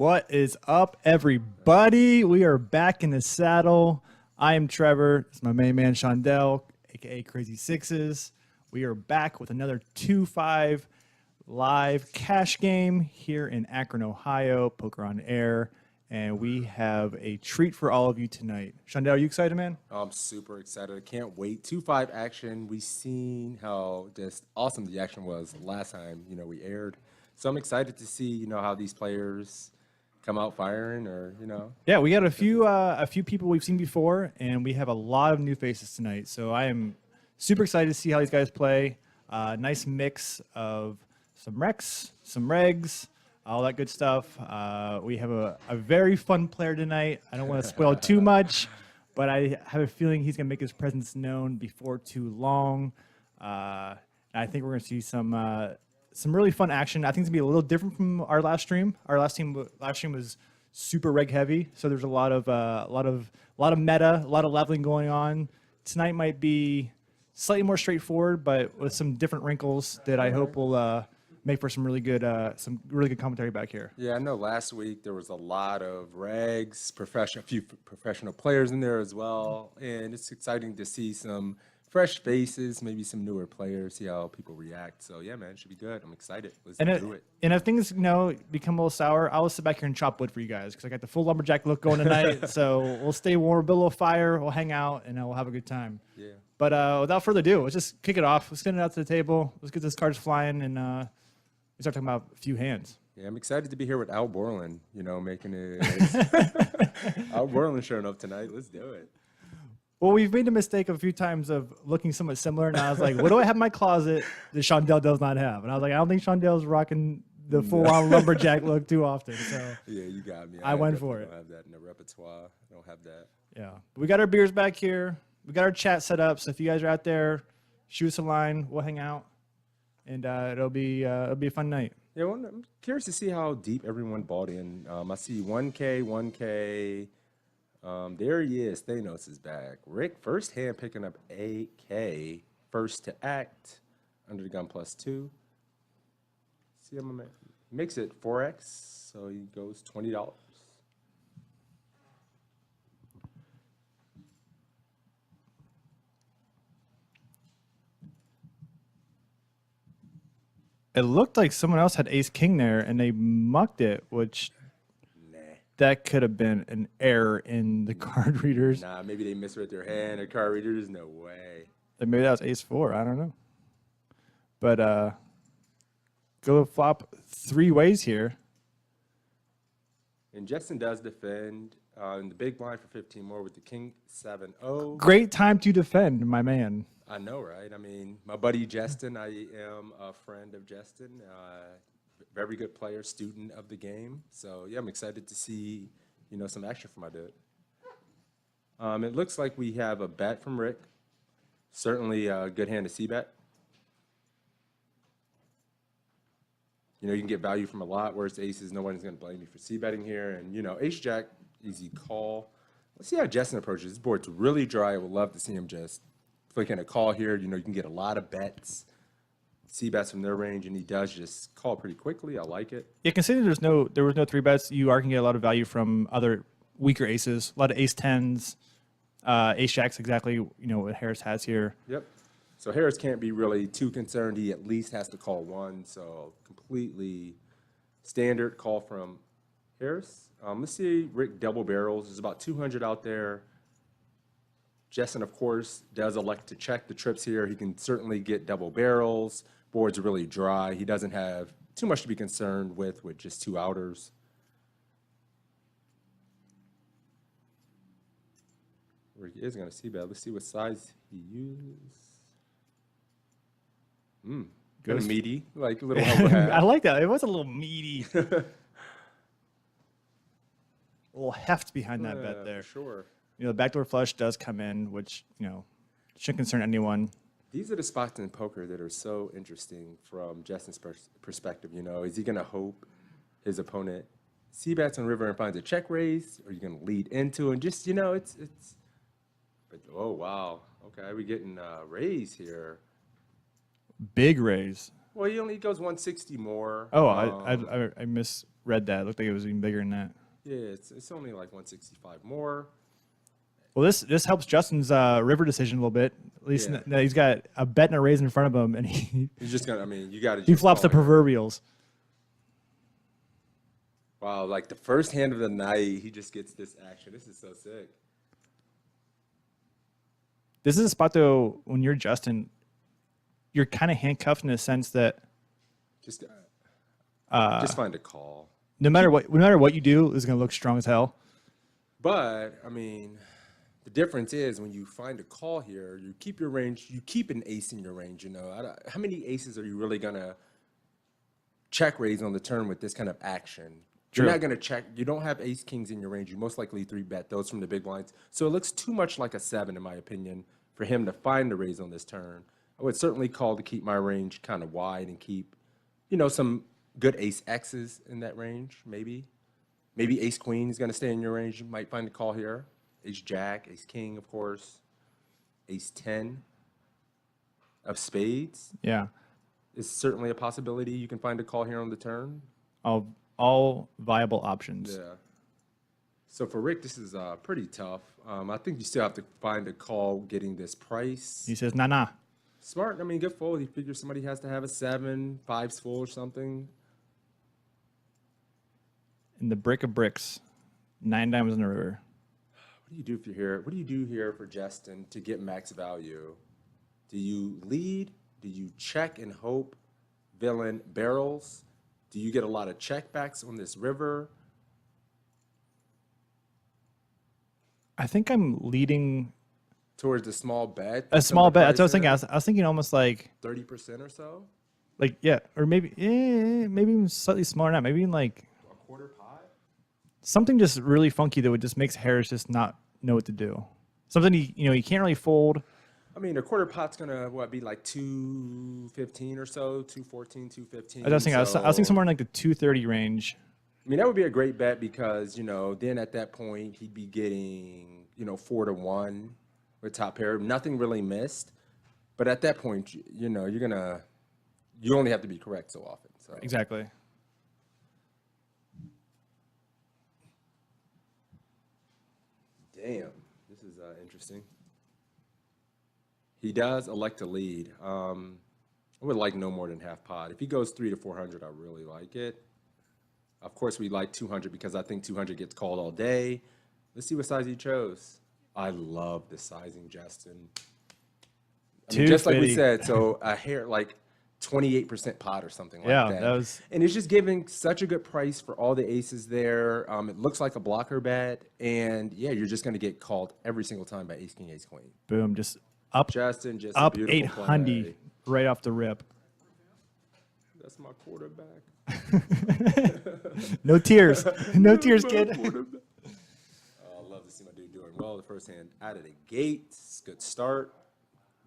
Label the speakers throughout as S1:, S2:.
S1: What is up, everybody? We are back in the saddle. I am Trevor. It's my main man, Shondell, aka Crazy Sixes. We are back with another 2-5 live cash game here in Akron, Ohio, Poker on Air. And we have a treat for all of you tonight. Shondell, are you excited, man?
S2: I'm super excited. I can't wait. 2-5 action. We've seen how just awesome the action was last time, we aired. So I'm excited to see, how these players come out firing or.
S1: Yeah, we got a few people we've seen before, and we have a lot of new faces tonight. So I am super excited to see how these guys play. Nice mix of some recs, some regs, all that good stuff. We have a very fun player tonight. I don't want to spoil too much, but I have a feeling he's going to make his presence known before too long. I think we're going to see some really fun action. I think it's going to be a little different from our last stream. Our last stream was super reg heavy, so there's a lot of meta, a lot of leveling going on. Tonight might be slightly more straightforward, but with some different wrinkles that I hope will make for some really good commentary back here.
S2: Yeah, I know last week there was a lot of regs, a few professional players in there as well, and it's exciting to see some fresh faces, maybe some newer players, see how people react. So yeah, man, it should be good. I'm excited. Let's do it.
S1: And if things become a little sour, I'll sit back here and chop wood for you guys because I got the full lumberjack look going tonight. So we'll stay warm, build a little fire, we'll hang out, and we'll have a good time.
S2: Yeah.
S1: But without further ado, let's just kick it off. Let's get it out to the table. Let's get those cards flying, and we start talking about a few hands.
S2: Yeah, I'm excited to be here with Al Borland, making it. Al Borland showing up tonight. Let's do it.
S1: Well, we've made the mistake a few times of looking somewhat similar, and I was like, what do I have in my closet that Shondell does not have? And I was like, I don't think Shondell's rocking the full-on lumberjack look too often. So
S2: yeah, you got me.
S1: I went for it.
S2: I don't have that in the repertoire. I don't have that.
S1: Yeah. But we got our beers back here. We got our chat set up. So if you guys are out there, shoot us a line. We'll hang out, and it'll be a fun night.
S2: Yeah, well, I'm curious to see how deep everyone bought in. I see 1K. There he is. Thanos is back. Rick, first hand picking up 8K. First to act. Under the gun +2. See him makes it 4X. So he goes $20.
S1: It looked like someone else had ace king there, and they mucked it, which that could have been an error in the card readers.
S2: Nah, maybe they misread their hand or card readers. No way.
S1: Maybe that was ace 4. I don't know. But go flop 3 ways here.
S2: And Jetson does defend in the big blind for 15 more with the king 7-0.
S1: Great time to defend, my man.
S2: I know, right? I mean, my buddy Justin, I am a friend of Justin. Very good player, student of the game. So, yeah, I'm excited to see, some action from my dude. It looks like we have a bet from Rick. Certainly a good hand to c-bet. You can get value from a lot. Whereas aces, no one's going to blame you for c-betting here. And, ace-jack, easy call. Let's see how Justin approaches. This board's really dry. I would love to see him just flick in a call here. You can get a lot of bets. C-bets from their range, and he does just call pretty quickly. I like it.
S1: Yeah, considering there was no 3-bets, you are going to get a lot of value from other weaker aces. A lot of ace-10s, ace-jacks, exactly what Harris has here.
S2: Yep. So Harris can't be really too concerned. He at least has to call one. So completely standard call from Harris. Let's see Rick double barrels. There's about 200 out there. Justin, of course, does elect to check the trips here. He can certainly get double barrels. Board's really dry. He doesn't have too much to be concerned with just 2 outers. Rick is going to see bet. Let's see what size he uses. Good and meaty, like a little helper hat.
S1: I like that. It was a little meaty. A little heft behind that bet there.
S2: For sure.
S1: The backdoor flush does come in, which, shouldn't concern anyone.
S2: These are the spots in poker that are so interesting from Justin's perspective. Is he going to hope his opponent c-bets on river and finds a check raise? Or are you going to lead into it? And just, it's. But, oh, wow. Okay, we're getting raise here.
S1: Big raise.
S2: Well, he only goes 160 more.
S1: Oh, I misread that. It looked like it was even bigger than that.
S2: Yeah, it's only like 165 more.
S1: Well, this helps Justin's river decision a little bit. At least
S2: Yeah.
S1: he's got a bet and a raise in front of him, and he
S2: He's just gonna. I mean, you got to.
S1: he flops the proverbials.
S2: Wow, like the first hand of the night, he just gets this action. This is so sick.
S1: This is a spot though when you're Justin, you're kind of handcuffed in the sense that
S2: Just find a call.
S1: no matter what you do, is going to look strong as hell.
S2: But I mean, the difference is when you find a call here, you keep your range. You keep an ace in your range. You know, how many aces are you really gonna check raise on the turn with this kind of action?
S1: True.
S2: You're not gonna check. You don't have ace kings in your range. You most likely 3-bet those from the big blinds. So it looks too much like a 7, in my opinion, for him to find a raise on this turn. I would certainly call to keep my range kind of wide and keep, some good ace X's in that range. Maybe ace queen is gonna stay in your range. You might find a call here. Ace jack, ace king, of course. Ace 10 of spades
S1: Yeah,
S2: is certainly a possibility. You can find a call here on the turn.
S1: all viable options.
S2: Yeah. So for Rick, this is pretty tough. I think you still have to find a call getting this price.
S1: He says, nah.
S2: Smart. I mean, good fold. He figures somebody has to have a 7, 5's full or something.
S1: In the brick of bricks, 9 diamonds in the river.
S2: What do you do if you're here? What do you do here for Justin to get max value? Do you lead? Do you check and hope villain barrels? Do you get a lot of checkbacks on this river?
S1: I think I'm leading
S2: Towards the small bet?
S1: a small bet. That's what I was thinking. I was thinking almost like
S2: 30% or so?
S1: yeah, or maybe even slightly smaller than that. Maybe even like
S2: A quarter pot?
S1: something just really funky that would just makes Harris just not know what to do. Something he can't really fold.
S2: I mean, a quarter pot's gonna be like 215 or so, 214, 215.
S1: I was thinking somewhere in like the 230 range.
S2: I mean, that would be a great bet because then at that point he'd be getting 4-1 with top pair. Nothing really missed, but at that point, you only have to be correct so often. So
S1: Exactly.
S2: damn, this is interesting. He does elect to lead. I would like no more than half pot. If he goes 300 to 400, I really like it. Of course, we like 200 because I think 200 gets called all day. Let's see what size he chose. I love the sizing, Justin. I mean, just like we
S1: 250.
S2: said, so a hair like 28% pot or something like
S1: Yeah,
S2: that.
S1: that was-
S2: And it's just giving such a good price for all the aces there. It looks like a blocker bet, and yeah, you're just going to get called every single time by ace king, ace queen.
S1: Boom, just up
S2: Justin, just
S1: up
S2: a beautiful
S1: 800
S2: play.
S1: right off the rip.
S2: That's my quarterback.
S1: No tears. No tears,
S2: My
S1: kid.
S2: quarterback. I love to see my dude doing well the first hand out of the gates. Good start.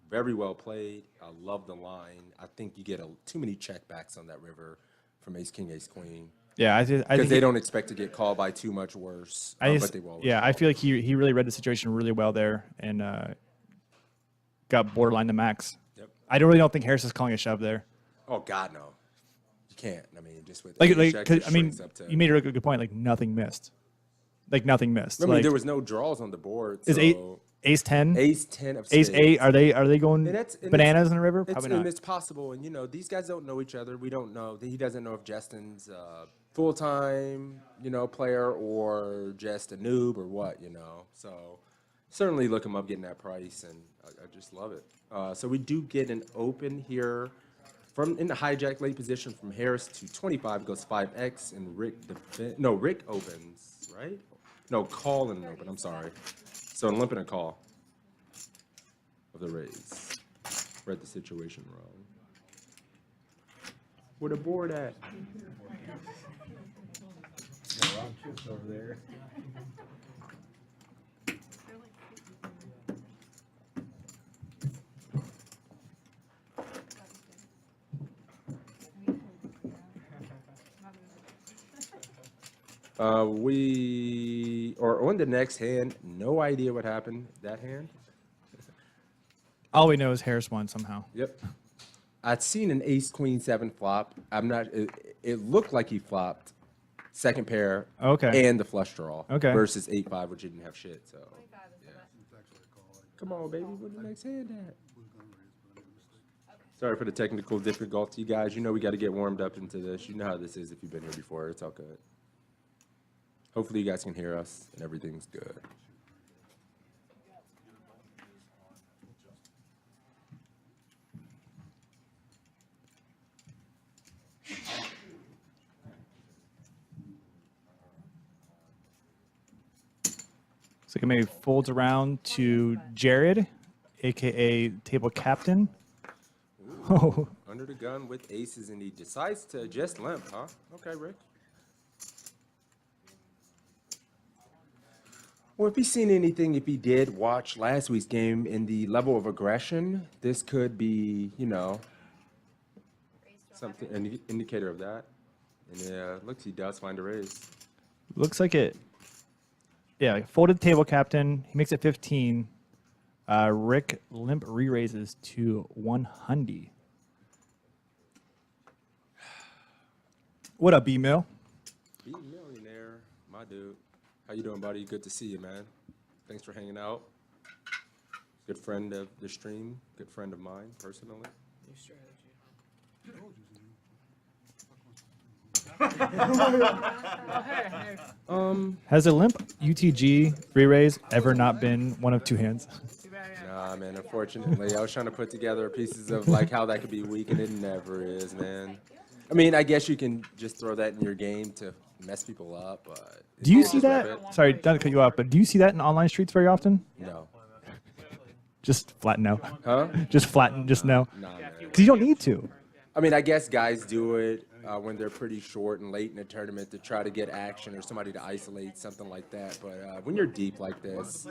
S2: Very well played. I love the line. I think you get too many checkbacks on that river from ace king, ace queen.
S1: Yeah, I
S2: Because
S1: think
S2: they don't expect to get called by too much worse. But they will.
S1: I feel like he really read the situation really well there and got borderline the max.
S2: Yep.
S1: I don't think Harris is calling a shove there.
S2: Oh God, no. You can't. I mean, just with
S1: Like
S2: ace jack, it
S1: 'cause, I mean,
S2: shrinks up to-
S1: you made a really good point. Like nothing missed.
S2: I mean,
S1: Like,
S2: there was no draws on the board.
S1: is
S2: So
S1: ace 10,
S2: ace 10 of
S1: ace
S2: spades.
S1: 8? Are they going
S2: And
S1: bananas in the river?
S2: It's,
S1: Probably
S2: and
S1: not.
S2: it's possible, and these guys don't know each other. We don't know. He doesn't know if Justin's a full-time, player or just a noob or what, So certainly look him up, getting that price, and I just love it. So we do get an open here from in the hijack late position from Harris to 25 goes 5x, and Rick opens, right? No, call and an open. I'm sorry. So limp and a call of the raise. Read the situation wrong. Where the board at?
S3: Wrong chips over there.
S2: We are on the next hand. No idea what happened that hand.
S1: All we know is Harris won somehow.
S2: Yep. I'd seen an ace queen 7 flop. I'm not. It looked like he flopped second pair.
S1: Okay.
S2: And the flush draw.
S1: Okay.
S2: Versus 8-5, which didn't have shit. So. Yeah. Come on, baby. Where the next hand at? Sorry for the technical difficulty, guys. You know we got to get warmed up into this. You know how this is if you've been here before. It's all good. Hopefully you guys can hear us and everything's good.
S1: So it maybe folds around to Jared, aka Table Captain. Oh,
S2: Under the gun with aces, and he decides to just limp, huh? Okay, Rick. Well, if he's seen anything, if he did watch last week's game in the level of aggression, this could be, you know, something, an indicator of that. And yeah, looks he does find a raise.
S1: looks like it. Yeah, folded Table Captain. He makes it 15. Rick limp re-raises to 100. What up, B-Mill?
S2: Be millionaire, my dude. How you doing, buddy? Good to see you, man. Thanks for hanging out. Good friend of the stream. Good friend of mine, personally.
S1: Has a limp UTG re-raise ever not been one of two hands?
S2: Nah, man, unfortunately. I was trying to put together pieces of like how that could be weak, and it never is, man. I mean, I guess you can just throw that in your game to mess people up, but...
S1: Do you
S2: it's
S1: see
S2: just
S1: that?
S2: rabbit.
S1: Sorry, not to cut you off, but do you see that in online streets very often?
S2: No.
S1: Just flat no.
S2: Huh?
S1: Just flat, just no.
S2: Nah, man.
S1: Because you don't need to.
S2: I mean, I guess guys do it when they're pretty short and late in a tournament to try to get action or somebody to isolate, something like that. But when you're deep like this,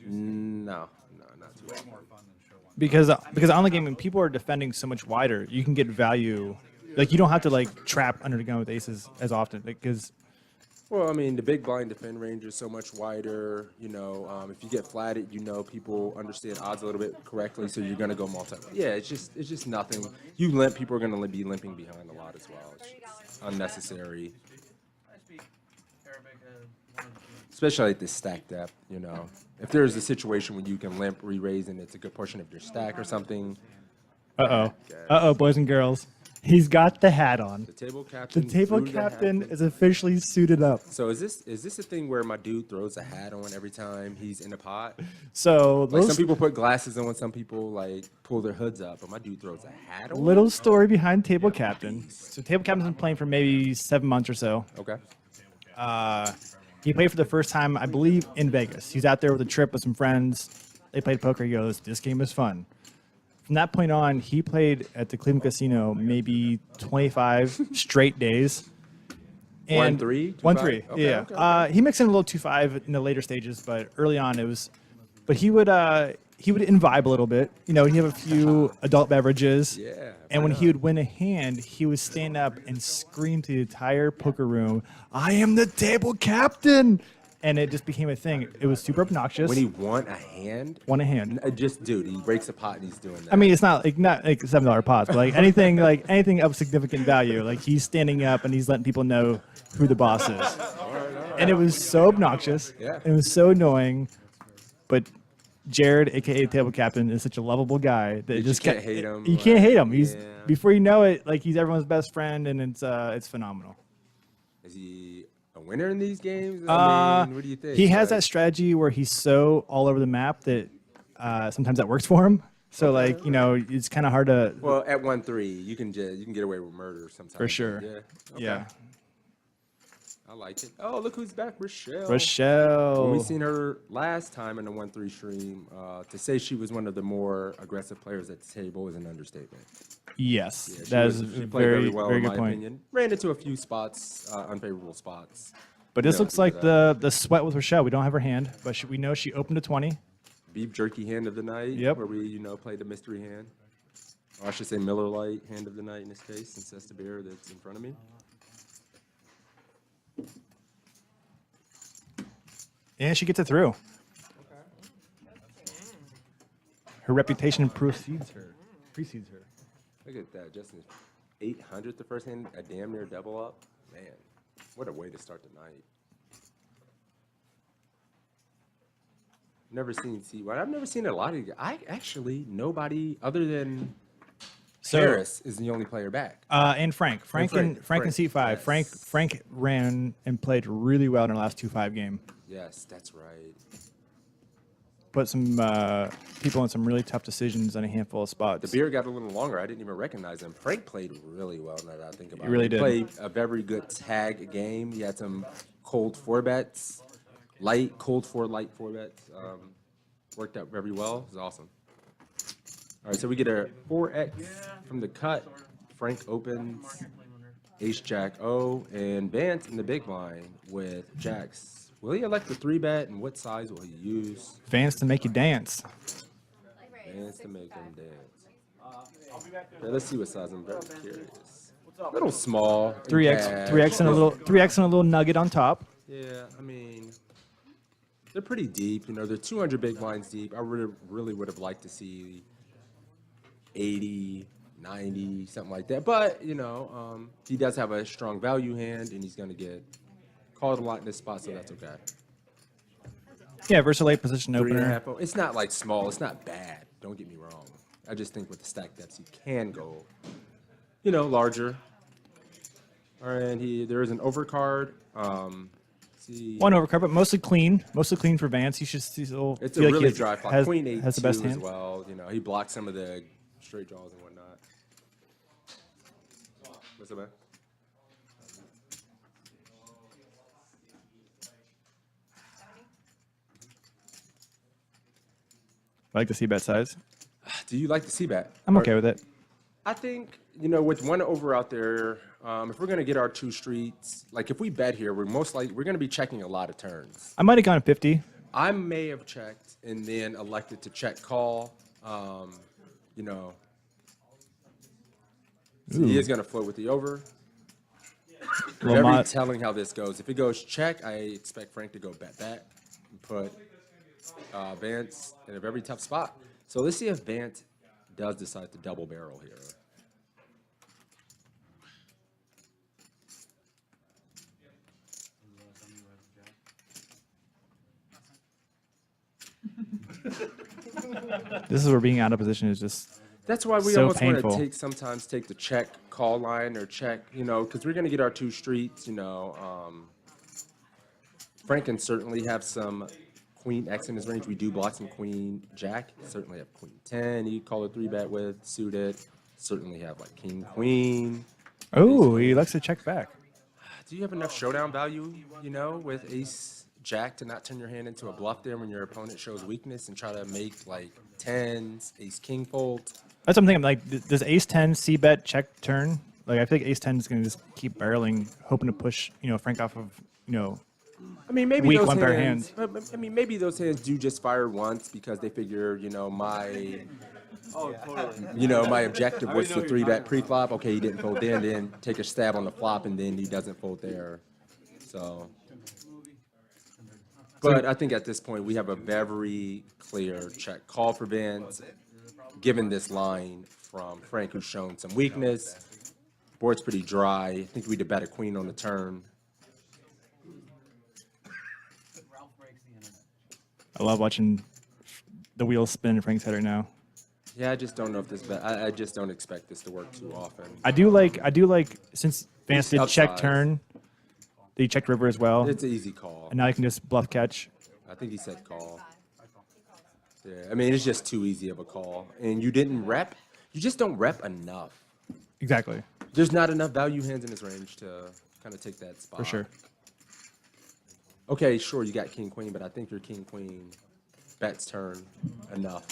S2: no, not too often.
S1: Because on the game, when people are defending so much wider, you can get value. Like, you don't have to, like, trap under the gun with aces as often. Because
S2: Well, I mean, the big blind defend range is so much wider. You know, if you get flatted, you know people understand odds a little bit correctly, so you're gonna go multi. Yeah, it's just nothing. You limp, people are gonna be limping behind a lot as well. It's just unnecessary, especially at this stack depth. You know, if there's a situation where you can limp, re-raise, and it's a good portion of your stack or something.
S1: boys and girls. He's got the hat on.
S2: The table
S1: The
S2: captain.
S1: table
S2: threw the
S1: captain
S2: hat in.
S1: is officially suited up.
S2: So is this a thing where my dude throws a hat on every time he's in a pot?
S1: So
S2: Like
S1: little,
S2: some people put glasses on, some people like pull their hoods up, but my dude throws a hat on.
S1: little story behind table captain. So table captain's been playing for maybe 7 months or so.
S2: Okay.
S1: He played for the first time, I believe, in Vegas. He's out there with a trip with some friends. They played poker. He goes, "This game is fun." From that point on, he played at the Cleveland Casino maybe 25 straight days. And
S2: 1-3?
S1: 1-3,
S2: 2-5? Okay,
S1: yeah.
S2: okay.
S1: He mixed in a little 2-5 in the later stages, but early on it was. But he would imbibe a little bit. You know, he'd have a few adult beverages.
S2: Yeah.
S1: And when he would win a hand, he would stand up and scream to the entire poker room, "I am the table captain!" And it just became a thing. It was super obnoxious.
S2: When he won a hand,
S1: won a hand.
S2: just dude, he breaks a pot and he's doing that.
S1: I mean, it's not like $7 pots, but like anything of significant value. Like he's standing up and he's letting people know who the boss is. And it was so obnoxious.
S2: Yeah.
S1: It was so annoying. But Jared, aka Table Captain, is such a lovable guy that
S2: You
S1: just
S2: can't hate him,
S1: You can't hate him. He's
S2: yeah.
S1: before you know it, like he's everyone's best friend, and it's phenomenal.
S2: Is he a winner in these games? I mean, what do you think?
S1: He has
S2: Like,
S1: that strategy where he's so all over the map that sometimes that works for him. So like, you know, it's kind of hard to.
S2: Well, at 1-3, you can get away with murder sometimes.
S1: For sure.
S2: Yeah. Okay.
S1: Yeah.
S2: I like it. Oh, look who's back, Rochelle.
S1: Rochelle.
S2: When we seen her last time in the 1-3 stream, to say she was one of the more aggressive players at the table is an understatement.
S1: Yes,
S2: Yeah,
S1: that is
S2: she
S1: a
S2: played
S1: very,
S2: well,
S1: very
S2: in
S1: good
S2: my
S1: point.
S2: opinion. Ran into a few spots, unfavorable spots.
S1: But this
S2: Yeah,
S1: looks like the sweat with Rochelle. We don't have her hand, but we know she opened a 20.
S2: Beef jerky hand of the night.
S1: Yep.
S2: Where we, played the mystery hand. Or I should say Miller Lite hand of the night in this case, since that's the beer that's in front of me.
S1: And she gets it through. Her reputation precedes her.
S2: Look at that, Justin. 800 the first hand, a damn near double up. Man, what a way to start the night. Never seen C1. I've never seen a lot of. Nobody other than Harris is the only player back.
S1: And Frank in seat 5.
S2: Yes.
S1: Frank ran and played really well in our last 2-5 game.
S2: Yes, that's right.
S1: Put some people in some really tough decisions on a handful of spots.
S2: The beard got a little longer. I didn't even recognize him. Frank played really well now that I think about it.
S1: He really did.
S2: Played a very good tag game. He had some cold 4-bets, light 4-bets. Worked out very well. It was awesome. All right, so we get a 4X from the cut. Frank opens Ace Jack O and Vance in the big blind with Jacks. Will he elect the 3-bet and what size will he use?
S1: Vance to make you dance.
S2: Vance to make him dance. Okay, let's see what size. I'm very curious. A little small.
S1: 3x and a little nugget on top.
S2: Yeah, I mean, they're pretty deep. You know, they're 200 big blinds deep. I really would have liked to see 80, 90, something like that. But, you know, he does have a strong value hand, and he's going to get called a lot in this spot, so that's okay.
S1: Yeah, versus a late position
S2: 3.5.
S1: opener.
S2: It's not like small. It's not bad. Don't get me wrong. I just think with the stack depths, he can go, you know, larger. All right, there is an overcard. See,
S1: One overcard, but mostly clean. Mostly clean for Vance. You should still
S2: it's a
S1: feel like
S2: really
S1: he
S2: dry flop.
S1: has,
S2: Queen 8
S1: has the best
S2: as
S1: hand.
S2: well. You know, he blocked some of the straight draws and whatnot. What's up, man?
S1: I like to see bet size.
S2: Do you like the C-bet?
S1: I'm okay with it.
S2: I think, you know, with one over out there, if we're going to get our 2 streets, like if we bet here, we're going to be checking a lot of turns.
S1: I might have gone 50.
S2: I may have checked and then elected to check call. You know, so he is going to float with the over.
S1: Little
S2: Very
S1: mod-
S2: telling how this goes. If it goes check, I expect Frank to go bet that and put Vance in a very tough spot. So let's see if Vance does decide to double barrel here.
S1: This is where being out of position is just.
S2: That's why we
S1: So
S2: almost
S1: painful.
S2: want to sometimes take the check call line or check, you know, because we're going to get our 2 streets, you know. Frank can certainly have some Queen X in his range. We do block some Queen Jack. Certainly have Queen 10. You call a 3-bet with suited. Certainly have like King Queen.
S1: Oh, he likes to check back.
S2: Do you have enough showdown value, you know, with Ace Jack to not turn your hand into a bluff there when your opponent shows weakness and try to make like 10s, Ace King fold?
S1: That's something I'm like, does Ace 10 C bet check turn? Like, I feel like Ace 10 is going to just keep barreling, hoping to push, you know, Frank off of, you know,
S2: I mean, maybe
S1: Weak
S2: those
S1: one pair of
S2: hands. I mean, maybe those hands do just fire once because they figure, you know, my objective was to 3-bet pre-flop. Okay, he didn't fold there, then take a stab on the flop, and then he doesn't fold there. So, but I think at this point we have a very clear check call for Vance, given this line from Frank, who's shown some weakness. Board's pretty dry. I think we'd have bet a queen on the turn.
S1: I love watching the wheels spin in Frank's head right now.
S2: Yeah, I just don't know if this bet. I just don't expect this to work too often.
S1: I do like since Vance did check
S2: Upsize.
S1: turn, he checked river as well,
S2: It's an easy call.
S1: and now he can just bluff catch.
S2: I think he said call. Yeah, I mean, it's just too easy of a call. And you didn't rep. You just don't rep enough.
S1: Exactly,
S2: There's not enough value hands in his range to kind of take that spot.
S1: for sure.
S2: Okay, sure, you got king queen, but I think your king queen bets turn enough.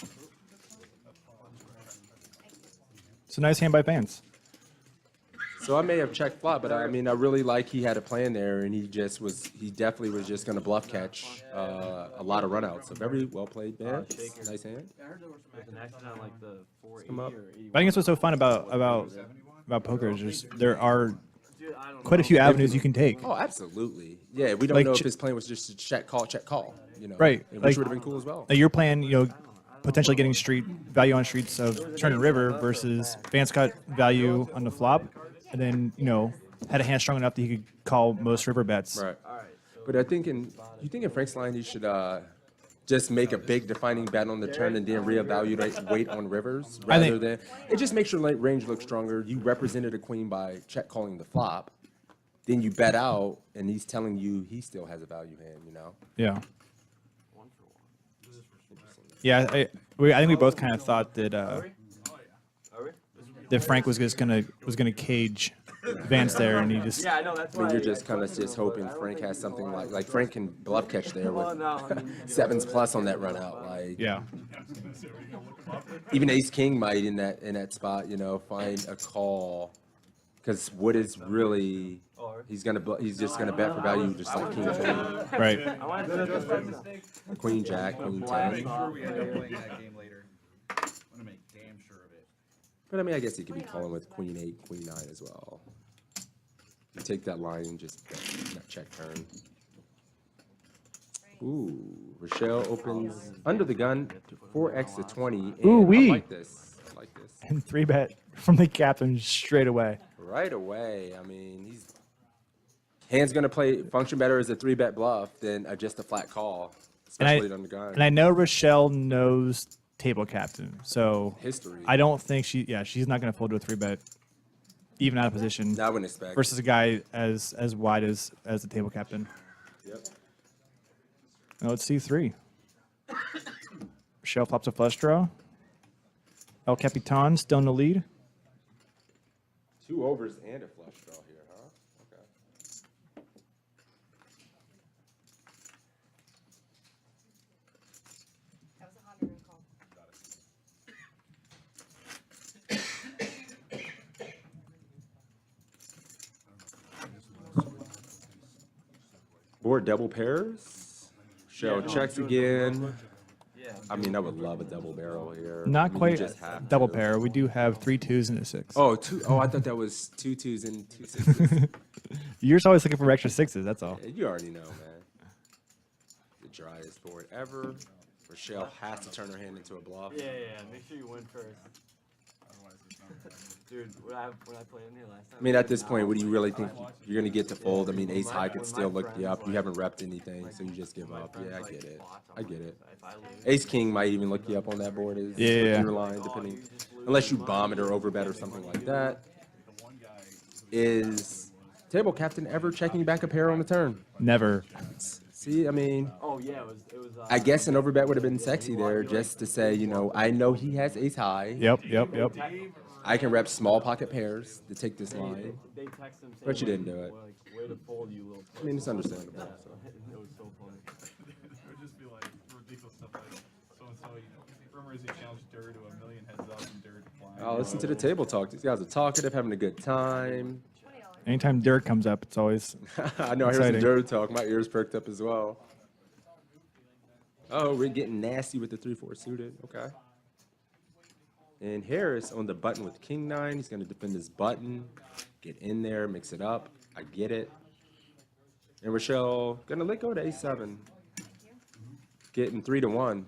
S1: It's a nice hand by Vance.
S2: So I may have checked flop, but I mean, I really like he had a plan there, and he definitely was just going to bluff catch a lot of runouts. So very well played, Vance. Nice hand. Come up.
S1: But I think that's what's so fun about poker is just there are quite a few avenues you can take.
S2: Oh, absolutely. Yeah, we don't
S1: Like
S2: know if
S1: ch-
S2: his plan was just to check call, you know.
S1: Right,
S2: Which
S1: like-
S2: would have been cool as well.
S1: Like your plan, you know, potentially getting street value on streets of turn and river versus Vance cut value on the flop, and then had a hand strong enough that he could call most river bets.
S2: Right. But you think in Frank's line, he should just make a big defining bet on the turn and then reevaluate weight on rivers rather than it just makes your late range look stronger. You represented a queen by check calling the flop, then you bet out, and he's telling you he still has a value hand.
S1: Yeah. Yeah, I think we both kind of thought that Frank was just gonna cage Vance there, and he just
S4: Yeah, I know that's
S2: I mean,
S4: why.
S2: you're just kind of just hoping Frank has something like Frank can bluff catch there with sevens plus on that run out. Like
S1: yeah.
S2: even Ace King might in that spot, find a call because Wood is really he's just gonna bet for value just like King Queen,
S1: Right.
S4: I wanted to just
S2: Queen Jack, Queen Ten.
S3: Sure we end up playing that game later. I want to make damn sure of it.
S2: But I mean, I guess he could be calling with Queen 8, Queen 9 as well. You take that line and just check turn. Ooh, Rochelle opens under the gun, 4x to 20. And
S1: Ooh-wee.
S2: I like this.
S1: And 3-bet from the captain straight away.
S2: Right away. I mean, hand's gonna function better as a 3-bet bluff than just a flat call, especially under the gun.
S1: And I know Rochelle knows table captain, so
S2: History.
S1: I don't think she's not going to fold to a 3-bet, even out of position,
S2: I wouldn't expect.
S1: versus a guy as wide as the table captain.
S2: Yep.
S1: Now let's see 3. Rochelle flops a flush draw. El Capitan still in the lead.
S2: 2 overs and a flush draw here, huh? Okay.
S5: That was a Honda call.
S2: Board double pairs. Shell checks again. I mean, I would love a double barrel here. I
S1: Not
S2: mean, you
S1: quite
S2: just have
S1: double
S2: to.
S1: pair. We do have 3 2s and a 6.
S2: Oh, I thought that was 2 2s and 2 6s.
S1: You're just always looking for extra 6s. That's all.
S2: You already know, man. The driest board ever. Rochelle has to turn her hand into a bluff.
S4: Yeah. Make sure you win first. Dude, when I played in here last time.
S2: I mean, at this point, what do you really think you're going to get to fold? I mean, ace high could still look you up. You haven't repped anything, so you just give up. Yeah, I get it. I get it. Ace king might even look you up on that board as
S1: Yeah.
S2: your line, depending. Unless you bomb it or overbet or something like that. Is table captain ever checking back a pair on the turn?
S1: Never.
S2: See, I mean,
S4: Oh yeah, it was.
S2: I guess an overbet would have been sexy there, just to say, I know he has ace high.
S1: Yep.
S2: I can rep small pocket pairs to take this line.
S4: They text him saying,
S2: But you didn't do it.
S4: like, way to fold, you little.
S2: I mean, it's understandable. So.
S4: It was so funny.
S6: It would just be like ridiculous stuff like so-and-so, rumors he challenged Dur to a million heads up and Dur declined.
S2: Oh, listen to the table talk. These guys are talkative, having a good time.
S1: Anytime Dirk comes up, it's always
S2: I know I heard some
S1: Exciting.
S2: dirt talk. My ears perked up as well. Oh, we're getting nasty with the 3-4 suited. Okay. And Harris on the button with King 9. He's going to defend his button. Get in there, mix it up. I get it. And Rochelle going to let go to A7. Getting 3-1.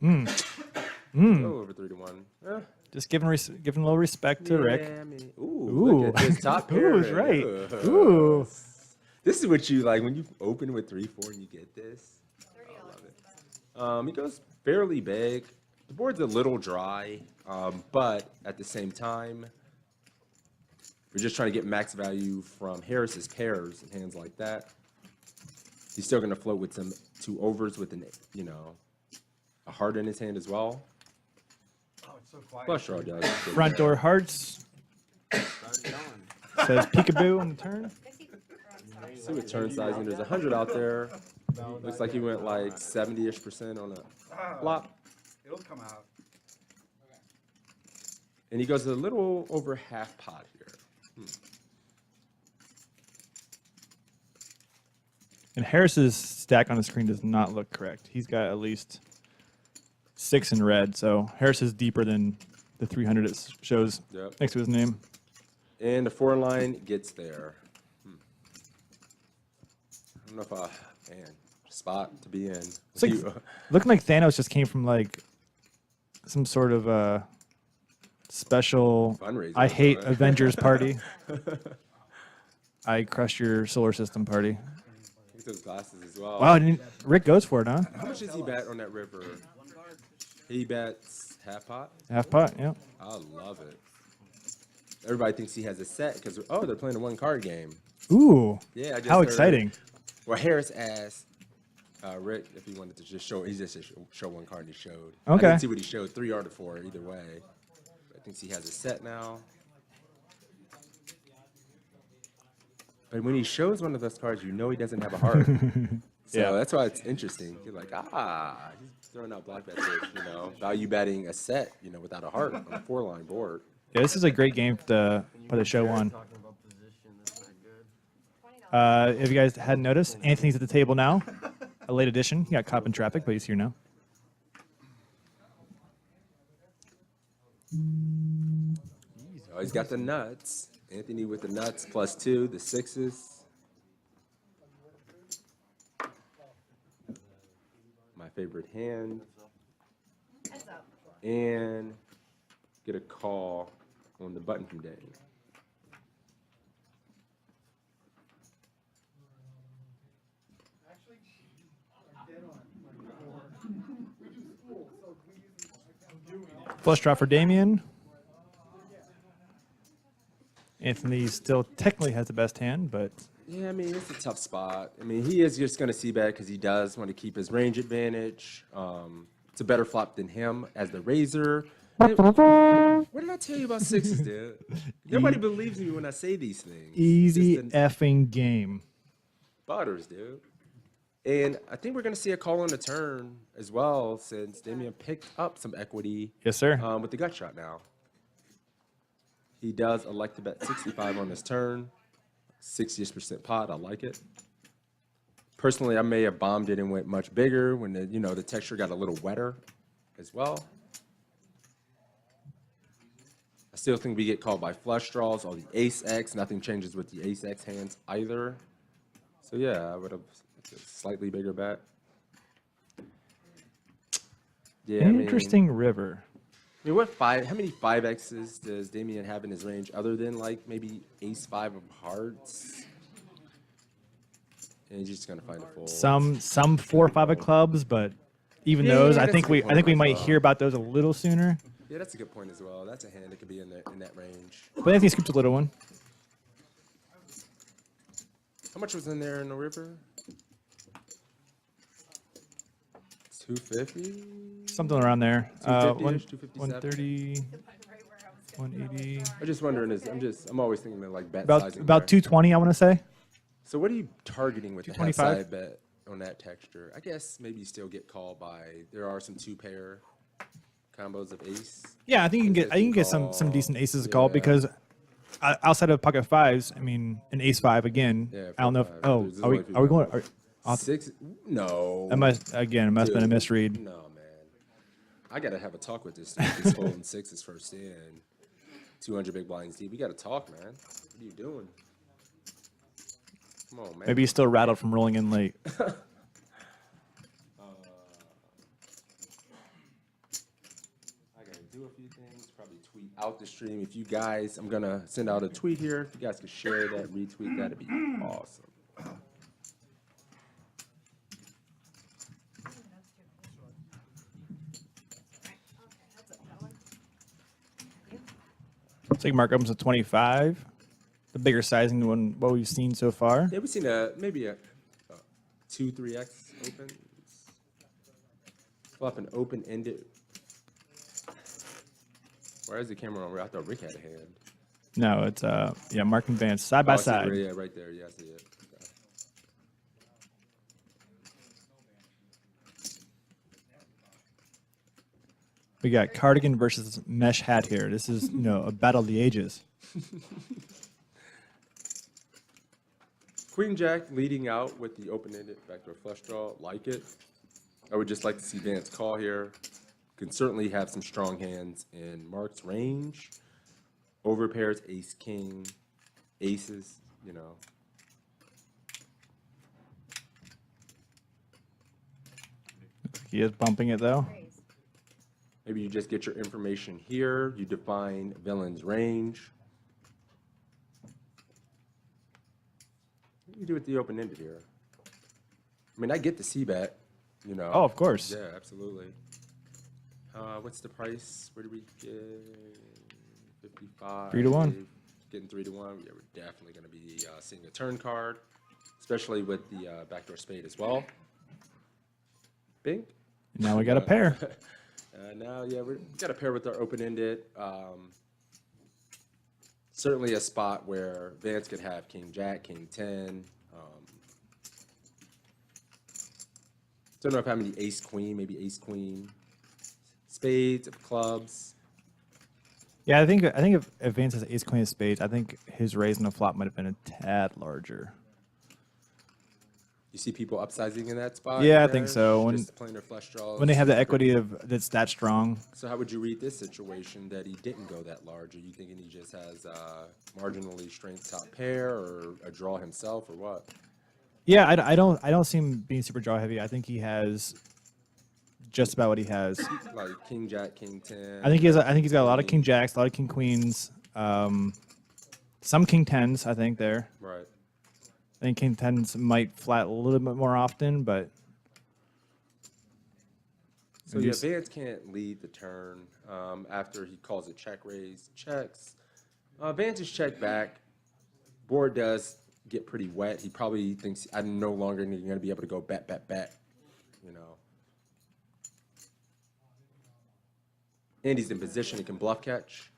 S2: Go over 3-1.
S1: just giving a little respect to Rick.
S2: Yeah, I mean, look at this top pair.
S1: Ooh, is right.
S2: Ugh.
S1: Ooh.
S2: This is what you like when you open with 3-4 and you get this. I love it. He goes fairly big. The board's a little dry, but at the same time, we're just trying to get max value from Harris's pairs and hands like that. He's still going to float with some 2 overs with a heart in his hand as well.
S3: Oh, it's so quiet.
S2: Flush draw does.
S1: Front door hearts. Says peekaboo on the turn.
S2: See what turn sizing. There's 100 out there. Looks like he went like 70-ish% on a flop.
S3: It'll come out.
S2: And he goes a little over half pot here.
S1: And Harris's stack on the screen does not look correct. He's got at least 6 in red, so Harris is deeper than the 300 it shows
S2: Yep.
S1: next to his name.
S2: And the 4 line gets there. I don't know if spot to be in.
S1: It's like, looking like Thanos just came from like some sort of special
S2: Fundraiser
S1: I
S2: or
S1: hate
S2: something.
S1: Avengers party. I crush your solar system party.
S2: He took glasses as well.
S1: Wow, Rick goes for it, huh?
S2: How much does he bet on that river? He bets half pot.
S1: Half pot, yeah.
S2: I love it. Everybody thinks he has a set because they're playing a one card game.
S1: Ooh,
S2: Yeah, I just
S1: how
S2: heard-
S1: exciting.
S2: Well, Harris asked Rick if he wanted to just show. He just show one card. And he showed. I
S1: Okay.
S2: didn't see what he showed. 3 or 4 either way. But I think he has a set now. But when he shows one of those cards, you know he doesn't have a heart. So
S1: Yeah.
S2: that's why it's interesting. You're like, he's throwing out black bets, value betting a set, without a heart on a 4-line board.
S1: Yeah, this is a great game to put a show on.
S4: Talking about position, that's not good.
S1: If you guys hadn't noticed, Anthony's at the table now. A late addition. He got caught up in traffic, but he's here now.
S2: Oh, he's got the nuts. Anthony with the nuts +2, the 6s. My favorite hand.
S5: Heads up.
S2: And get a call on the button from Danny.
S1: Flush draw for Damien. Anthony still technically has the best hand, but
S2: Yeah, I mean, it's a tough spot. I mean, he is just going to see bet because he does want to keep his range advantage. It's a better flop than him as the raiser. And what did I tell you about 6s, dude? Nobody believes me when I say these things.
S1: easy
S2: Just the
S1: effing game.
S2: butters, dude. And I think we're going to see a call on the turn as well since Damian picked up some equity
S1: Yes, sir.
S2: with the gut shot now. He does elect to bet 65 on his turn. 60% pot. I like it. Personally, I may have bombed it and went much bigger when the texture got a little wetter as well. I still think we get called by flush draws or the ace X. Nothing changes with the ace X hands either. So yeah, I would have a slightly bigger bet. Yeah,
S1: Interesting river.
S2: I mean, how many 5Xs does Damien have in his range other than like maybe ace 5 of hearts? And he's just gonna find a fold.
S1: Some 4 or 5 of clubs, but even
S2: Yeah,
S1: those, I
S2: that's
S1: think
S2: a good
S1: we
S2: point
S1: might
S2: as well.
S1: hear about those a little sooner.
S2: Yeah, that's a good point as well. That's a hand that could be in that range.
S1: But Anthony scooped a little one.
S2: How much was in there in the river? 250.
S1: Something around there.
S2: 250-ish, 257.
S1: 130,
S5: Right where I was gonna
S1: 180.
S2: I'm just wondering. I'm always thinking of like bet
S1: About
S2: sizing.
S1: about
S2: there.
S1: 220, I want to say.
S2: So what are you targeting with the half
S1: 225?
S2: side bet on that texture? I guess maybe you still get called by. There are some 2-pair combos of ace.
S1: Yeah, I think you can get some decent aces to call because outside of pocket fives, I mean, an ace 5 again.
S2: Yeah,
S1: I don't know if.
S2: 4-5.
S1: Oh,
S2: There's
S1: are we
S2: only a few
S1: going?
S2: combos.
S1: I'll-
S2: 6? No.
S1: That must have been a
S2: Dude,
S1: misread.
S2: No, man. I gotta have a talk with this. This folding 6s first in. 200 big blinds deep. We gotta talk, man. What are you doing? Come on, man.
S1: Maybe he's still rattled from rolling in late.
S2: I gotta do a few things. Probably tweet out the stream. If you guys, I'm gonna send out a tweet here. If you guys could share that, retweet, that'd be awesome.
S1: Looks like Mark opens a 25. The bigger sizing than what we've seen so far.
S2: Yeah, we've seen maybe a 2-3x open. Flop an open-ended. Where is the camera on? I thought Rick had a hand.
S1: No, it's Mark and Vance side by
S2: Oh, I see it
S1: side.
S2: right- yeah, right there. Yeah, I see it. Okay.
S1: We got cardigan versus mesh hat here. This is a battle of the ages.
S2: Queen Jack leading out with the open-ended backdoor flush draw. Like it. I would just like to see Vance call here. Can certainly have some strong hands in Mark's range. Over pairs, ace, king, aces,
S1: He is bumping it though.
S5: raise.
S2: Maybe you just get your information here. You define villain's range. What do you do with the open-ended here? I mean, I get the C-bet, you know.
S1: Oh, of course.
S2: Yeah, absolutely. What's the price? Where do we get 55?
S1: 3-1.
S2: Getting 3-1. Yeah, we're definitely going to be seeing a turn card, especially with the backdoor spade as well. Bing.
S1: Now we got a pair.
S2: Now, yeah, we've got a pair with our open-ended. Certainly a spot where Vance could have King Jack, King 10. Don't know if I have any Ace Queen, maybe Ace Queen. Spades of clubs.
S1: Yeah, I think if Vance has ace queen of spades, I think his raise on the flop might have been a tad larger.
S2: You see people upsizing in that spot?
S1: Yeah, I
S2: there?
S1: think so.
S2: Just playing their flush draws.
S1: When they have the equity of that's that strong.
S2: So how would you read this situation that he didn't go that large? Are you thinking he just has marginally strength top pair or a draw himself or what?
S1: Yeah, I don't see him being super draw heavy. I think he has just about what he has.
S2: Like King Jack, King 10.
S1: I think he's got a lot of king jacks, a lot of king queens, some king tens. I think there.
S2: Right.
S1: I think king tens might flat a little bit more often, but
S2: So yeah, Vance can't lead the turn after he calls it check raise, checks. Vance is check back. Board does get pretty wet. He probably thinks I'm no longer going to be able to go bet, you know. And he's in position. He can bluff catch.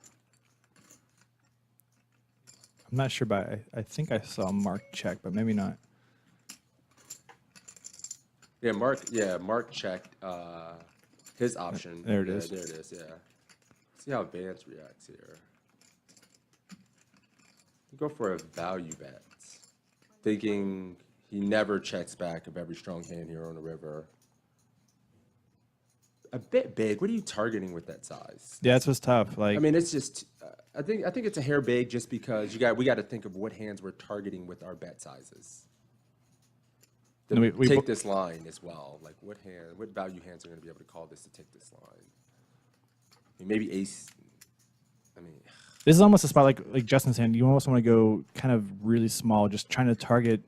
S1: I'm not sure. But I think I saw Mark check, but maybe not.
S2: Yeah, Mark checked his option.
S1: There it
S2: Yeah,
S1: is.
S2: There it is, yeah. See how Vance reacts here. Go for a value bet, thinking he never checks back of every strong hand here on the river. A bit big. What are you targeting with that size?
S1: Yeah, that's what's tough. Like,
S2: I mean, it's just. I think it's a hair big just because we got to think of what hands we're targeting with our bet sizes.
S1: And we
S2: Take this line as well. Like what value hands are going to be able to call this to take this line? I mean, maybe ace. I mean.
S1: this is almost a spot like Justin's hand. You almost want to go kind of really small, just trying to target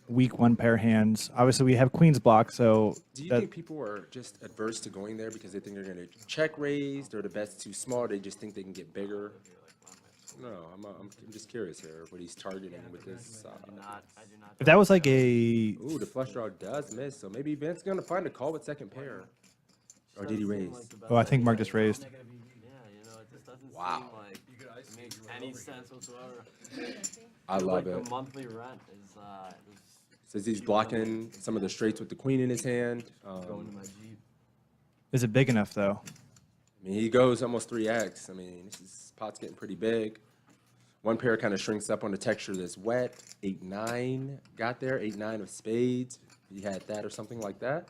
S1: weak one pair hands. Obviously, we have queens block, so.
S2: Do you think people are just adverse to going there because they think they're going to check raise, or the bet's too small, they just think they can get bigger? No, I'm just curious here what he's targeting with this.
S4: I do not.
S1: If that was like a
S2: Ooh, the flush draw does miss, so maybe Vince's going to find a call with second pair. Or did he raise?
S1: oh, I think Mark just raised.
S4: Yeah, you know, it just doesn't
S2: Wow.
S4: seem like it makes any sense whatsoever.
S2: I love
S4: Like
S2: it.
S4: the monthly rent is
S2: Says he's blocking some of the straights with the queen in his hand.
S4: going to my Jeep.
S1: Is it big enough though?
S2: I mean, he goes almost 3x. I mean, this pot's getting pretty big. One pair kind of shrinks up on the texture that's wet. 8-9 got there. 8-9 of spades. He had that or something like that.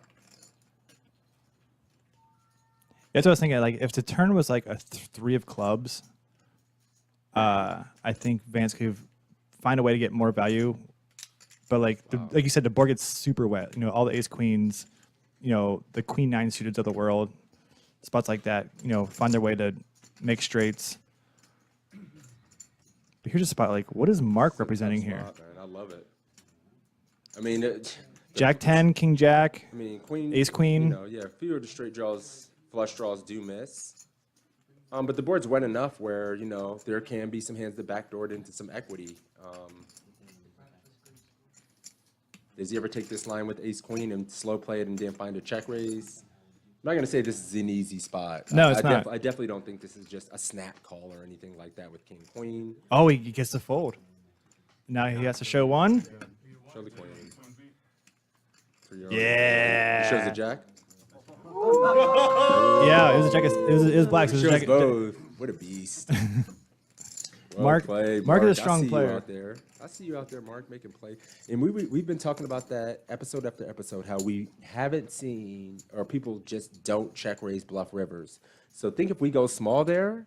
S1: That's what I was thinking. Like, if the turn was like a three of clubs, I think Vance could find a way to get more value. But like, like you said, the board gets super wet. You know, all the ace queens, you know, the queen nine suiteds of the world, spots like that. You know, find their way to make straights. But here's a spot like, what is Mark representing here?
S2: Spot, man. I love it. I mean,
S1: Jack 10, King Jack.
S2: I mean, queen,
S1: Ace queen.
S2: You know, yeah, a few of the straight draws, flush draws do miss. But the board's wet enough where, you know, there can be some hands that backdoored into some equity. Does he ever take this line with ace queen and slow play it and then find a check raise? I'm not going to say this is an easy spot.
S1: No, it's not.
S2: I definitely don't think this is just a snap call or anything like that with king queen.
S1: Oh, he gets to fold. Now he has to show one.
S2: Show the queen.
S1: Yeah.
S2: He shows the jack.
S1: Yeah, it was a jack. It was black. So it was a
S2: Shows
S1: jack.
S2: both. What a beast. Well
S1: Mark-
S2: played,
S1: Mark is a
S2: I
S1: strong
S2: see you
S1: player.
S2: out there. I see you out there, Mark, making play. And we've been talking about that episode after episode, how we haven't seen, or people just don't check raise bluff rivers. So think if we go small there,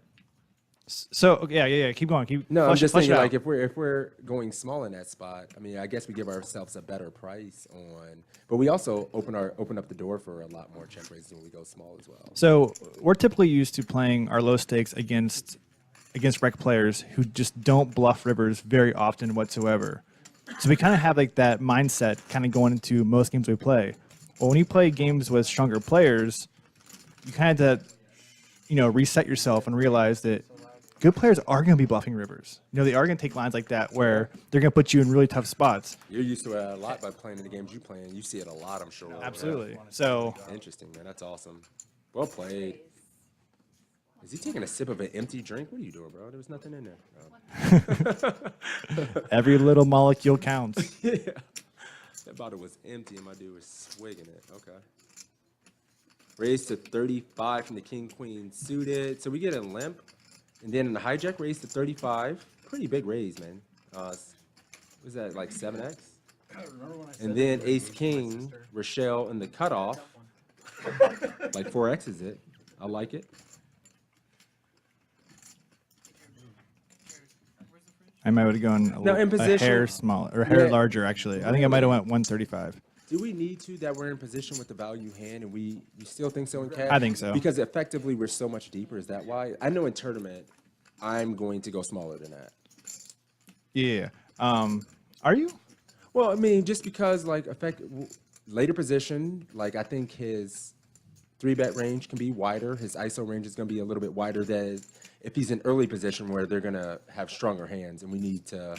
S1: So okay, yeah. Keep going. Keep
S2: No, I'm
S1: flush,
S2: just
S1: flush it
S2: thinking
S1: out.
S2: like if we're going small in that spot, I mean, I guess we give ourselves a better price on, but we also open up the door for a lot more check raises when we go small as well.
S1: So we're typically used to playing our low stakes against rec players who just don't bluff rivers very often whatsoever. So we kind of have like that mindset kind of going into most games we play. Well, when you play games with stronger players, you kind of reset yourself and realize that good players are going to be bluffing rivers. They are going to take lines like that where they're going to put you in really tough spots.
S2: You're used to it a lot by playing in the games you play, and you see it a lot, I'm sure.
S1: Absolutely. So
S2: Interesting, man. That's awesome. Well played. Is he taking a sip of an empty drink? What are you doing, bro? There was nothing in there. Oh.
S1: every little molecule counts.
S2: Yeah. That bottle was empty, and my dude was swigging it. Okay. Raised to 35 from the king queen suited. So we get a limp. And then in the hijack, raised to 35. Pretty big raise, man. Was that like 7x? And then ace king, Rochelle in the cutoff. Like 4x is it. I like it.
S1: I might have gone
S2: No, in
S1: a
S2: position.
S1: hair smaller or a hair
S2: Yeah.
S1: larger, actually. I think I might have went 135.
S2: Do we need to that we're in position with the value hand and you still think so in cash?
S1: I think so.
S2: Because effectively we're so much deeper. Is that why? I know in tournament I'm going to go smaller than that.
S1: Yeah. Are you?
S2: Well, I mean, just because like later position, like I think his 3-bet range can be wider. His ISO range is going to be a little bit wider than if he's in early position where they're going to have stronger hands and we need to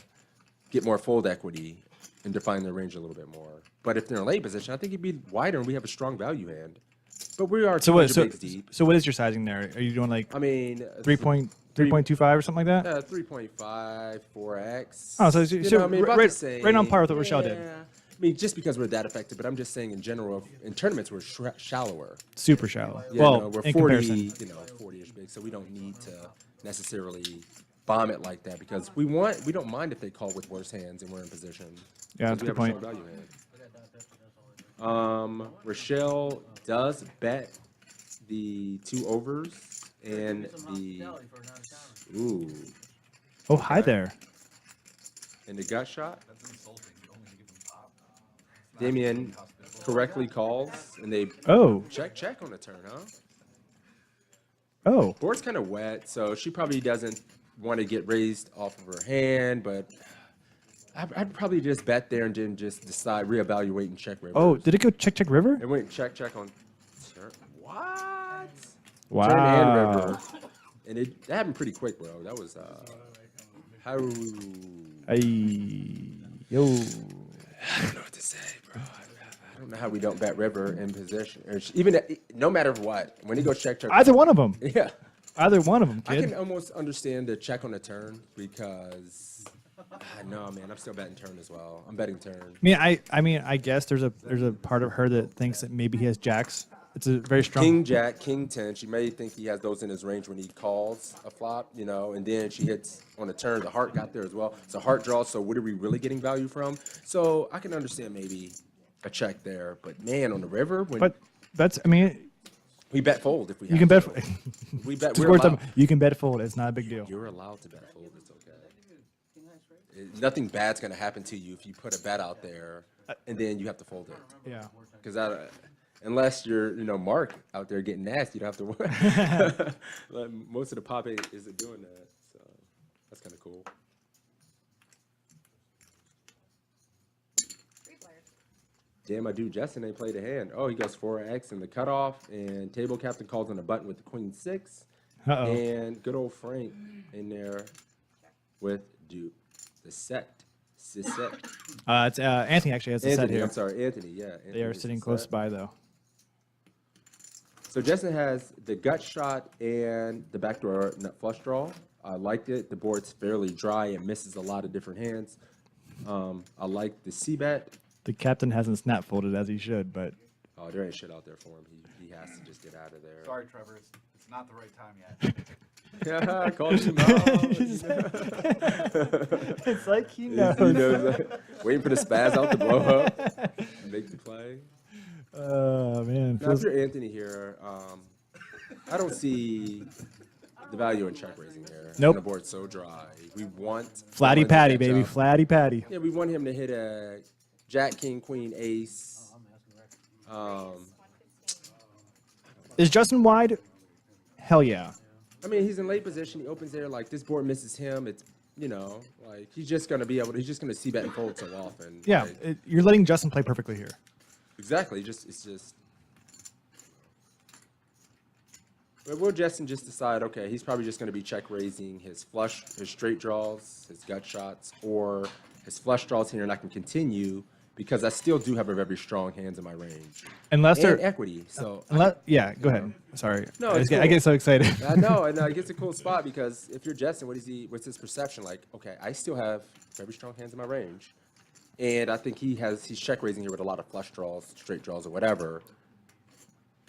S2: get more fold equity and define their range a little bit more. But if they're in late position, I think it'd be wider and we have a strong value hand. But we are 200 bigs deep.
S1: So what is your sizing there? Are you doing like
S2: I mean,
S1: 3.25 or something like that?
S2: 3.5, 4x.
S1: Oh, so,
S2: You
S1: so
S2: know, I mean, about
S1: right,
S2: the same.
S1: right on par with what Rochelle did.
S2: Yeah. I mean, just because we're that effective, but I'm just saying in general, in tournaments we're shallower.
S1: Super shallow.
S2: Yeah,
S1: well,
S2: no, we're
S1: in
S2: 40,
S1: comparison.
S2: 40-ish big, so we don't need to necessarily bomb it like that because we don't mind if they call with worse hands and we're in position.
S1: Yeah,
S2: because
S1: that's a
S2: we
S1: good
S2: have
S1: point.
S2: strong value hand. Rochelle does bet the 2 overs and the
S1: Oh, hi there.
S2: and the gut shot.
S6: That's insulting. You only give them pop.
S2: Damien correctly calls and they
S1: Oh,
S2: check on the turn, huh?
S1: oh.
S2: Board's kind of wet, so she probably doesn't want to get raised off of her hand, but I'd probably just bet there and then just decide, reevaluate and check river.
S1: Oh, did it go check river?
S2: It went check on turn. What?
S1: Wow.
S2: Turn and river. And that happened pretty quick, bro. That was, how...
S1: Ay, yo.
S2: I don't know what to say, bro. I don't know how we don't bet river in position. Or even, no matter what, when he goes check.
S1: Either one of them.
S2: Yeah.
S1: Either one of them,
S2: I
S1: kid.
S2: can almost understand the check on the turn because no, man, I'm still betting turn as well. I'm betting turn.
S1: I mean, I guess there's a part of her that thinks that maybe he has jacks. It's a very strong.
S2: King Jack, King 10. She may think he has those in his range when he calls a flop, and then she hits on a turn. The heart got there as well. So heart draws. So what are we really getting value from? So I can understand maybe a check there, but man, on the river when
S1: But that's, I mean,
S2: we bet fold if we
S1: you
S2: have
S1: can bet.
S2: to. We bet.
S1: Just
S2: We're
S1: words
S2: allowed.
S1: up, you can bet fold. It's not a big deal.
S2: You're allowed to bet fold. It's okay. Nothing bad's gonna happen to you if you put a bet out there and then you have to fold it.
S1: Yeah.
S2: Because unless you're, Mark out there getting nasty, you don't have to worry. Like, most of the pop isn't doing that, so that's kind of cool.
S5: 3 players.
S2: Damn, my dude Justin ain't played a hand. Oh, he goes 4x in the cutoff, and table captain calls on the button with the queen 6,
S1: Uh-oh.
S2: and good old Frank in there with the set.
S1: It's Anthony actually has the set
S2: Anthony,
S1: here.
S2: I'm sorry, Anthony. Yeah,
S1: They
S2: Anthony
S1: are
S2: is the
S1: sitting close
S2: set.
S1: by though.
S2: So Justin has the gut shot and the backdoor nut flush draw. I liked it. The board's fairly dry. It misses a lot of different hands. I like the C-bet.
S1: The captain hasn't snap folded as he should, but
S2: Oh, there ain't shit out there for him. He has to just get out of there.
S3: Sorry, Trevor. It's not the right time yet.
S2: Yeah, I called him out.
S1: it's like he
S2: He knows that. Waiting for the spaz out to blow up. Make the play.
S1: Oh man,
S2: Now, if you're Anthony here, I don't see the value in check raising here.
S1: Nope.
S2: And the board's so dry. We want
S1: Flatty
S2: Dylan to
S1: patty,
S2: catch
S1: baby.
S2: up.
S1: Flatty patty.
S2: Yeah, we want him to hit a Jack, King, Queen, Ace.
S1: Is Justin wide? Hell yeah.
S2: I mean, he's in late position. He opens there. Like, this board misses him. It's, you know, like, he's just going to be able to, he's just going to see bet and fold so often.
S1: Yeah,
S2: Like,
S1: you're letting Justin play perfectly here.
S2: exactly. It's just. But will Justin just decide, okay, he's probably just going to be check raising his flush, his straight draws, his gut shots, or his flush draws here, and I can continue because I still do have a very strong hands in my range.
S1: Unless
S2: And
S1: they're,
S2: equity. So
S1: yeah, go ahead. Sorry.
S2: No,
S1: I
S2: it's
S1: get
S2: cool.
S1: so excited.
S2: I know, and it gets a cool spot because if you're Justin, what's his perception? Like, okay, I still have very strong hands in my range. And I think he's check raising here with a lot of flush draws, straight draws, or whatever.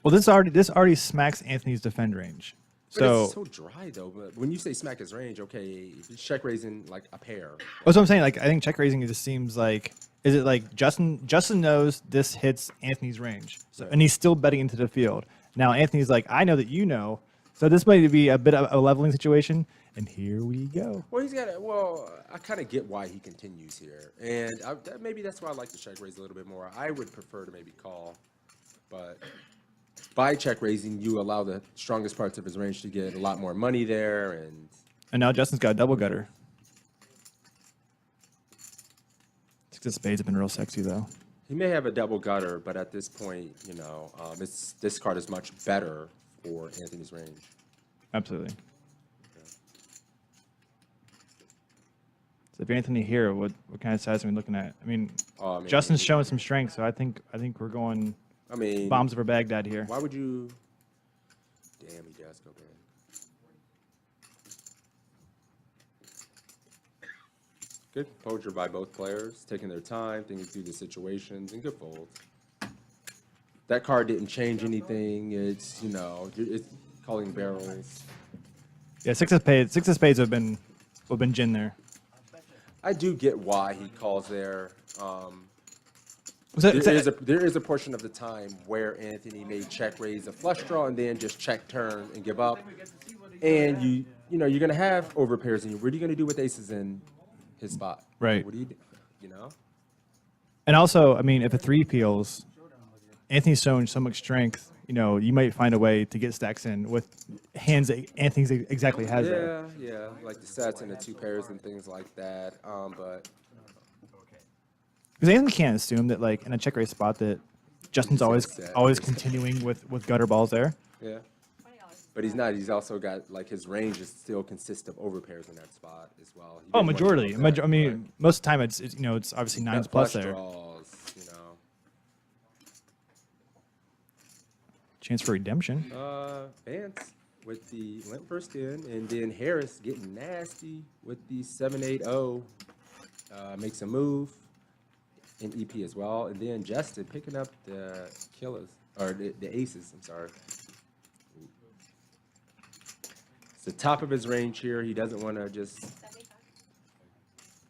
S1: Well, this already smacks Anthony's defend range.
S2: But
S1: So
S2: it's so dry though. But when you say smack his range, okay, if he's check raising like a pair.
S1: that's what I'm saying. Like, I think check raising it just seems like, is it like Justin knows this hits Anthony's range, so, and he's still betting into the field. Now Anthony's like, I know that you know, so this might be a bit of a leveling situation. And here we go.
S2: Well, he's got. Well, I kind of get why he continues here, and maybe that's why I like to check raise a little bit more. I would prefer to maybe call, but by check raising, you allow the strongest parts of his range to get a lot more money there, and
S1: now Justin's got a double gutter. Six of spades have been real sexy though.
S2: he may have a double gutter. But at this point, you know, this card is much better for Anthony's range.
S1: Absolutely. So if you're Anthony here, what kind of size are we looking at? I mean,
S2: Oh, I mean,
S1: Justin's showing some strength, so I think we're going
S2: I mean,
S1: bombs over Baghdad here.
S2: why would you? Damn, he does go big. Good composure by both players, taking their time, thinking through the situations, and good fold. That card didn't change anything. It's, you know, it's calling barrels.
S1: Yeah, six of spades have been gin there.
S2: I do get why he calls there.
S1: Was it-
S2: There is a portion of the time where Anthony may check raise a flush draw and then just check turn and give up. And you know, you're gonna have overpairs, and what are you gonna do with aces in his spot?
S1: Right.
S2: What do you do? You know?
S1: And also, I mean, if a three peels, Anthony's showing so much strength. You know, you might find a way to get stacks in with hands that Anthony exactly has there.
S2: Yeah, like the sets and the two pairs and things like that. But
S1: Because Anthony can't assume that, like, in a check raise spot that Justin's always continuing with gutter balls there.
S2: yeah. But he's not. He's also got, like, his range is still consists of overpairs in that spot as well. He
S1: Oh,
S2: didn't want to
S1: majority.
S2: close that,
S1: I mean,
S2: right?
S1: most of the time it's you know, it's obviously nines
S2: Got
S1: plus
S2: flush
S1: there.
S2: draws, you know.
S1: Chance for redemption.
S2: Vance with the limp first in, and then Harris getting nasty with the 7-8-0. Makes a move in EP as well, and then Justin picking up the killers, or the aces, I'm sorry. It's the top of his range here. He doesn't want to just
S5: 75.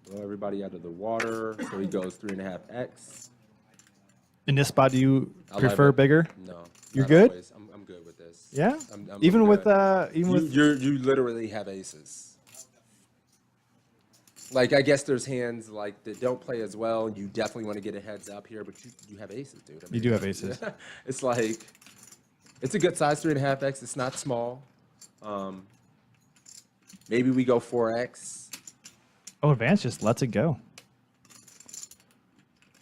S2: blow everybody out of the water, so he goes 3.5x.
S1: In this spot, do you
S2: I like
S1: prefer
S2: it.
S1: bigger?
S2: No.
S1: You're
S2: not
S1: good?
S2: always. I'm good with this.
S1: Yeah.
S2: I'm
S1: Even with
S2: good.
S1: even with
S2: You literally have aces. Like, I guess there's hands like that don't play as well, and you definitely want to get a heads up here, but you have aces, dude. I
S1: You do have aces.
S2: It's like, it's a good size 3.5x. It's not small. Maybe we go 4x.
S1: oh, Vance just lets it go.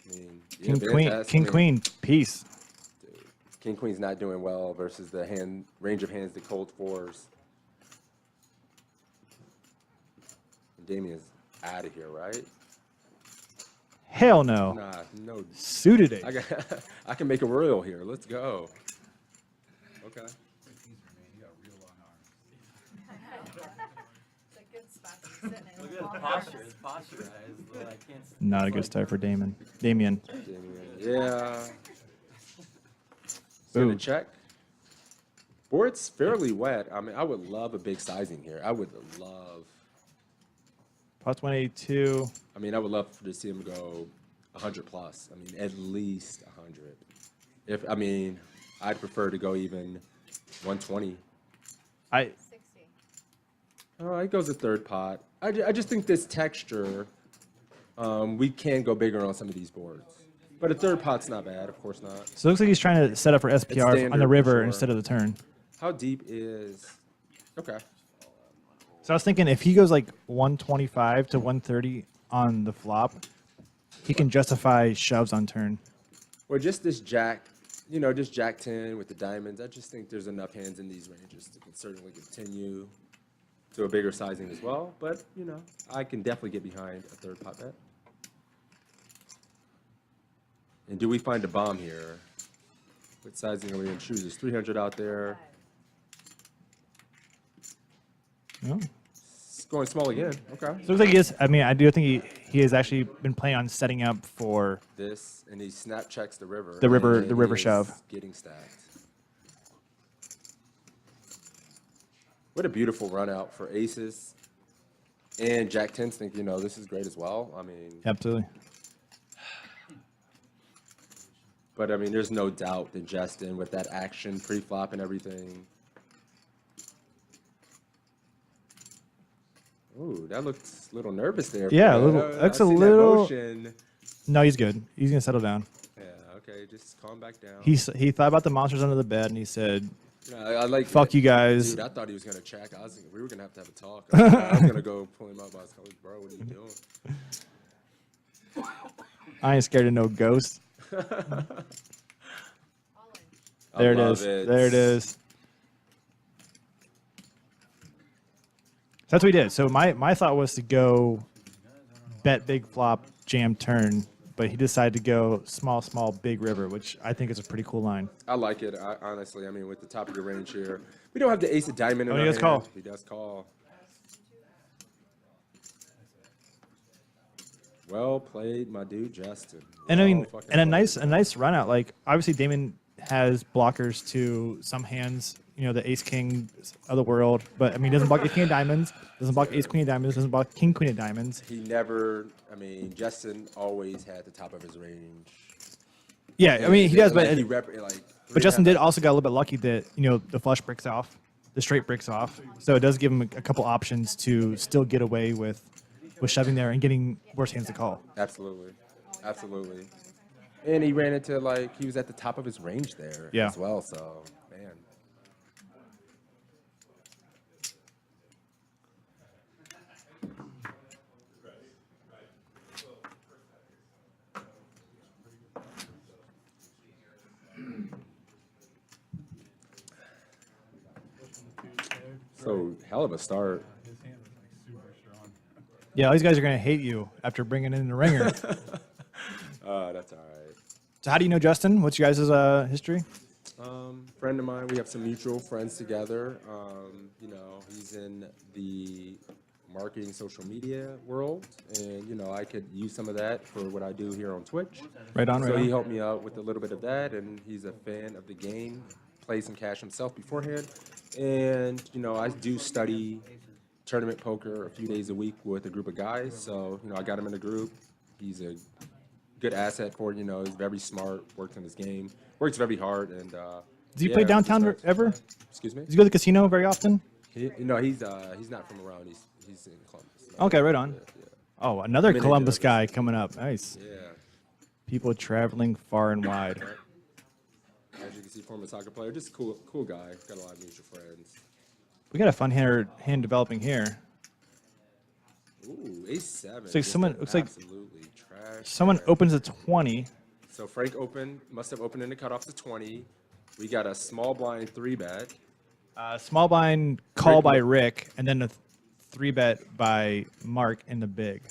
S2: I mean, yeah,
S1: King
S2: Vance
S1: queen,
S2: has-
S1: king
S2: I mean,
S1: queen, peace.
S2: dude, King queen's not doing well versus the range of hands that cold fours. And Damien's out of here, right?
S1: Hell no.
S2: Nah, no.
S1: Suited ace.
S2: I can make a royal here. Let's go. Okay.
S5: It's a good spot to be sitting in.
S4: Look at his posture. His posture is I can't.
S1: Not a good start for Damien.
S2: Damien. Yeah. Gonna
S1: Ooh.
S2: check. Board's fairly wet. I mean, I would love a big sizing here. I would love.
S1: Pot's 182.
S2: I mean, I would love to see him go 100 plus. I mean, at least 100. I mean, I'd prefer to go even 120.
S1: I
S5: 60.
S2: It goes a third pot. I just think this texture, we can go bigger on some of these boards. But a third pot's not bad, of course not.
S1: So it looks like he's trying to set up for SPR on
S2: standard
S1: the
S2: for
S1: river
S2: sure.
S1: instead of the turn.
S2: How deep is... Okay.
S1: So I was thinking if he goes like 125 to 130 on the flop, he can justify shoves on turn.
S2: Well, just this jack, you know, just jack 10 with the diamonds. I just think there's enough hands in these ranges to certainly continue to a bigger sizing as well. But, you know, I can definitely get behind a third pot bet. And do we find a bomb here? What sizing are we in? Shoes, there's 300 out there.
S1: No.
S2: It's going small again. Okay.
S1: So it looks like he is. I mean, I do think he has actually been planning on setting up for
S2: This, and he snap checks the river.
S1: The river-
S2: and
S1: the river
S2: he is
S1: shove.
S2: Getting stacked. What a beautiful run out for aces. And Jack 10's think, you know, this is great as well. I mean,
S1: absolutely.
S2: but I mean, there's no doubt that Justin with that action pre-flop and everything. Ooh, that looks a little nervous there.
S1: Yeah, a
S2: Fred.
S1: little-
S2: I
S1: that's a
S2: see that
S1: little-
S2: motion.
S1: No, he's good. He's gonna settle down.
S2: Yeah, okay, just calm back down.
S1: He thought about the monsters under the bed and he said,
S2: Yeah, I like
S1: "Fuck
S2: that.
S1: you guys."
S2: Dude, I thought he was gonna check. I was thinking we were gonna have to have a talk. I was gonna go pull him up. I was like, bro, what are you doing?
S1: I ain't scared of no ghost.
S5: All in.
S1: There it
S2: love
S1: is. There it is. That's what we did. So my thought was to go bet big flop, jam turn, but he decided to go small, big river, which I think is a pretty cool line.
S2: I like it. Honestly, I mean, with the top of your range here, we don't have the ace of diamond in
S1: Oh, he
S2: our
S1: does
S2: hand.
S1: call.
S2: He does call. Well played, my dude, Justin.
S1: And I mean,
S2: Well fucking
S1: and a
S2: played.
S1: nice run out. Like obviously Damon has blockers to some hands, you know, the ace king of the world, but I mean, he doesn't block ace king of diamonds, doesn't block ace queen of diamonds, doesn't block king queen of diamonds.
S2: He never. I mean, Justin always had the top of his range.
S1: Yeah, I mean, he does,
S2: like,
S1: but
S2: he like.
S1: But Justin did also got a little bit lucky that, you know, the flush breaks off, the straight breaks off. So it does give him a couple options to still get away with shoving there and getting worse hands to call.
S2: Absolutely, absolutely. And he ran into like he was at the top of his range there
S1: Yeah.
S2: as well. So man. So hell of a start.
S6: His hand was like super strong.
S1: Yeah, these guys are going to hate you after bringing in the ringer.
S2: That's all right.
S1: So how do you know Justin? What's your guys' history?
S2: Friend of mine, we have some mutual friends together. You know, he's in the marketing social media world, and you know, I could use some of that for what I do here on Twitch.
S1: Right on,
S2: So
S1: right
S2: he
S1: on.
S2: helped me out with a little bit of that, and he's a fan of the game, plays some cash himself beforehand. And, you know, I do study tournament poker a few days a week with a group of guys. So, you know, I got him in a group. He's a good asset for it. You know, he's very smart, works on his game, works very hard. And
S1: Does he
S2: yeah,
S1: play
S2: just
S1: downtown
S2: starts-
S1: ever?
S2: Excuse me?
S1: Does he go to the casino very often?
S2: You know, he's not from around. He's in Columbus.
S1: Okay, right on.
S2: Yeah,
S1: Oh, another
S2: I mean, they do
S1: Columbus
S2: have
S1: guy coming up. Nice.
S2: yeah.
S1: People traveling far and wide.
S2: As you can see, former soccer player, just cool guy. Got a lot of mutual friends.
S1: We got a fun hand developing here.
S2: Ooh, ace-7.
S1: Looks like
S2: just
S1: someone- looks like
S2: absolutely trash.
S1: Someone
S2: there.
S1: opens a 20.
S2: So Frank must have opened in the cutoff to 20. We got a small blind 3-bet.
S1: Small blind call
S2: Rick-
S1: by Rick, and then a 3-bet by Mark in the big.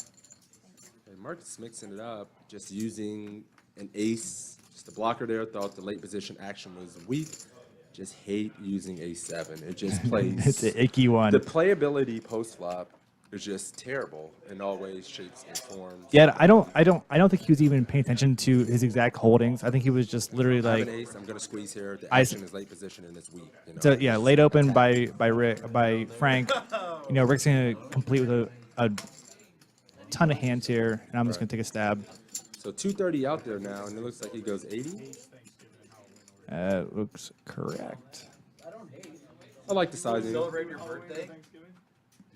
S2: And Mark's mixing it up, just using an ace, just a blocker there. Thought the late position action was weak. Just hate using ace-7. It just plays.
S1: It's an icky one.
S2: The playability post flop is just terrible in all ways, shapes, and forms.
S1: Yeah, I don't think he was even paying attention to his exact holdings. I think he was just literally
S2: I have
S1: like,
S2: an ace. I'm gonna squeeze here. The
S1: I-
S2: action is late position and it's weak. You know?
S1: so yeah, late open by Frank. You know, Rick's gonna complete with a ton of hands here, and I'm just gonna take a stab.
S2: So 230 out there now, and it looks like he goes 80.
S1: Looks correct.
S2: I like the sizing.
S3: Celebrate your birthday?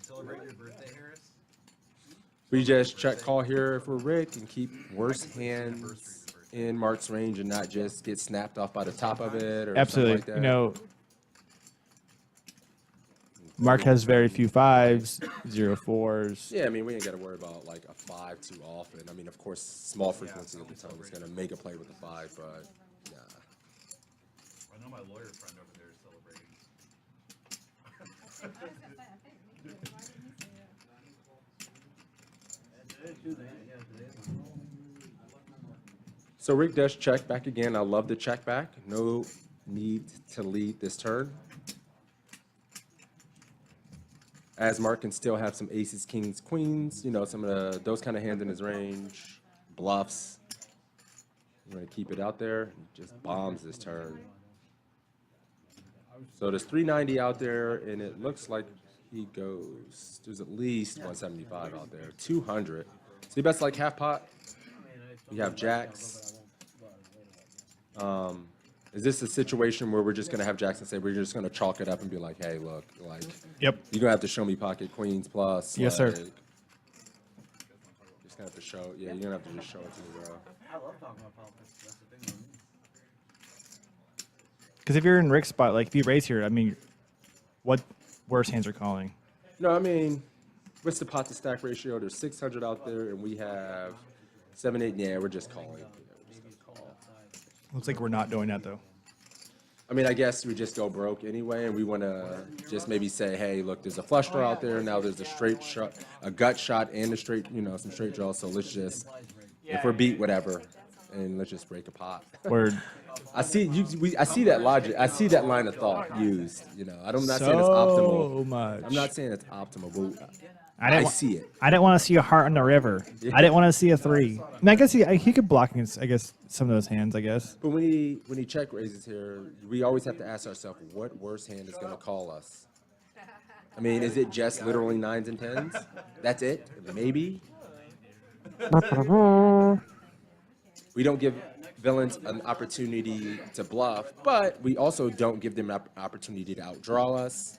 S3: Celebrate your birthday, Harris.
S2: We just check call here for Rick and keep worse hands in Mark's range and not just get snapped off by the top of it or
S1: Absolutely.
S2: something like that.
S1: You know, Mark has very few fives, 0 4s.
S2: Yeah, I mean, we ain't got to worry about like a 5 too often. I mean, of course, small frequency of the tone is going to make a play with the 5, but nah.
S3: I know my lawyer friend over there is celebrating.
S2: So Rick does check back again. I love the check back. No need to lead this turn. As Mark can still have some aces, kings, queens, you know, some of those kind of hands in his range, bluffs. I'm going to keep it out there. He just bombs this turn. So there's 390 out there, and it looks like he goes. There's at least 175 out there. 200. So he bets like half pot. We have jacks. Is this a situation where we're just going to have Jackson say we're just going to chalk it up and be like, hey, look, like,
S1: Yep.
S2: you're going to have to show me pocket queens plus.
S1: Yes, sir.
S2: Just going to have to show. Yeah, you're going to have to just show it to me, bro.
S3: I love talking about politics. That's the thing.
S1: Because if you're in Rick's spot, like if you raise here, I mean, what worse hands are calling?
S2: No, I mean, what's the pot to stack ratio? There's 600 out there, and we have 7, 8. Yeah, we're just calling.
S1: Looks like we're not doing that though.
S2: I mean, I guess we just go broke anyway, and we want to just maybe say, hey, look, there's a flush draw out there. Now there's a straight shot, a gut shot, and a straight, you know, some straight draws. So let's just, if we're beat, whatever, and let's just break a pot.
S1: Word.
S2: I see I see that logic. I see that line of thought used. You know, I'm not saying it's
S1: So
S2: optimal.
S1: much.
S2: I'm not saying it's optimal, but
S1: I didn't
S2: I
S1: wa-
S2: see it.
S1: I didn't want to see a heart on the river. I didn't want to see a 3. And I guess he could block against, I guess, some of those hands, I guess.
S2: But when he check raises here, we always have to ask ourselves, what worse hand is going to call us? I mean, is it just literally 9s and 10s? That's it? Maybe? We don't give villains an opportunity to bluff, but we also don't give them an opportunity to outdraw us.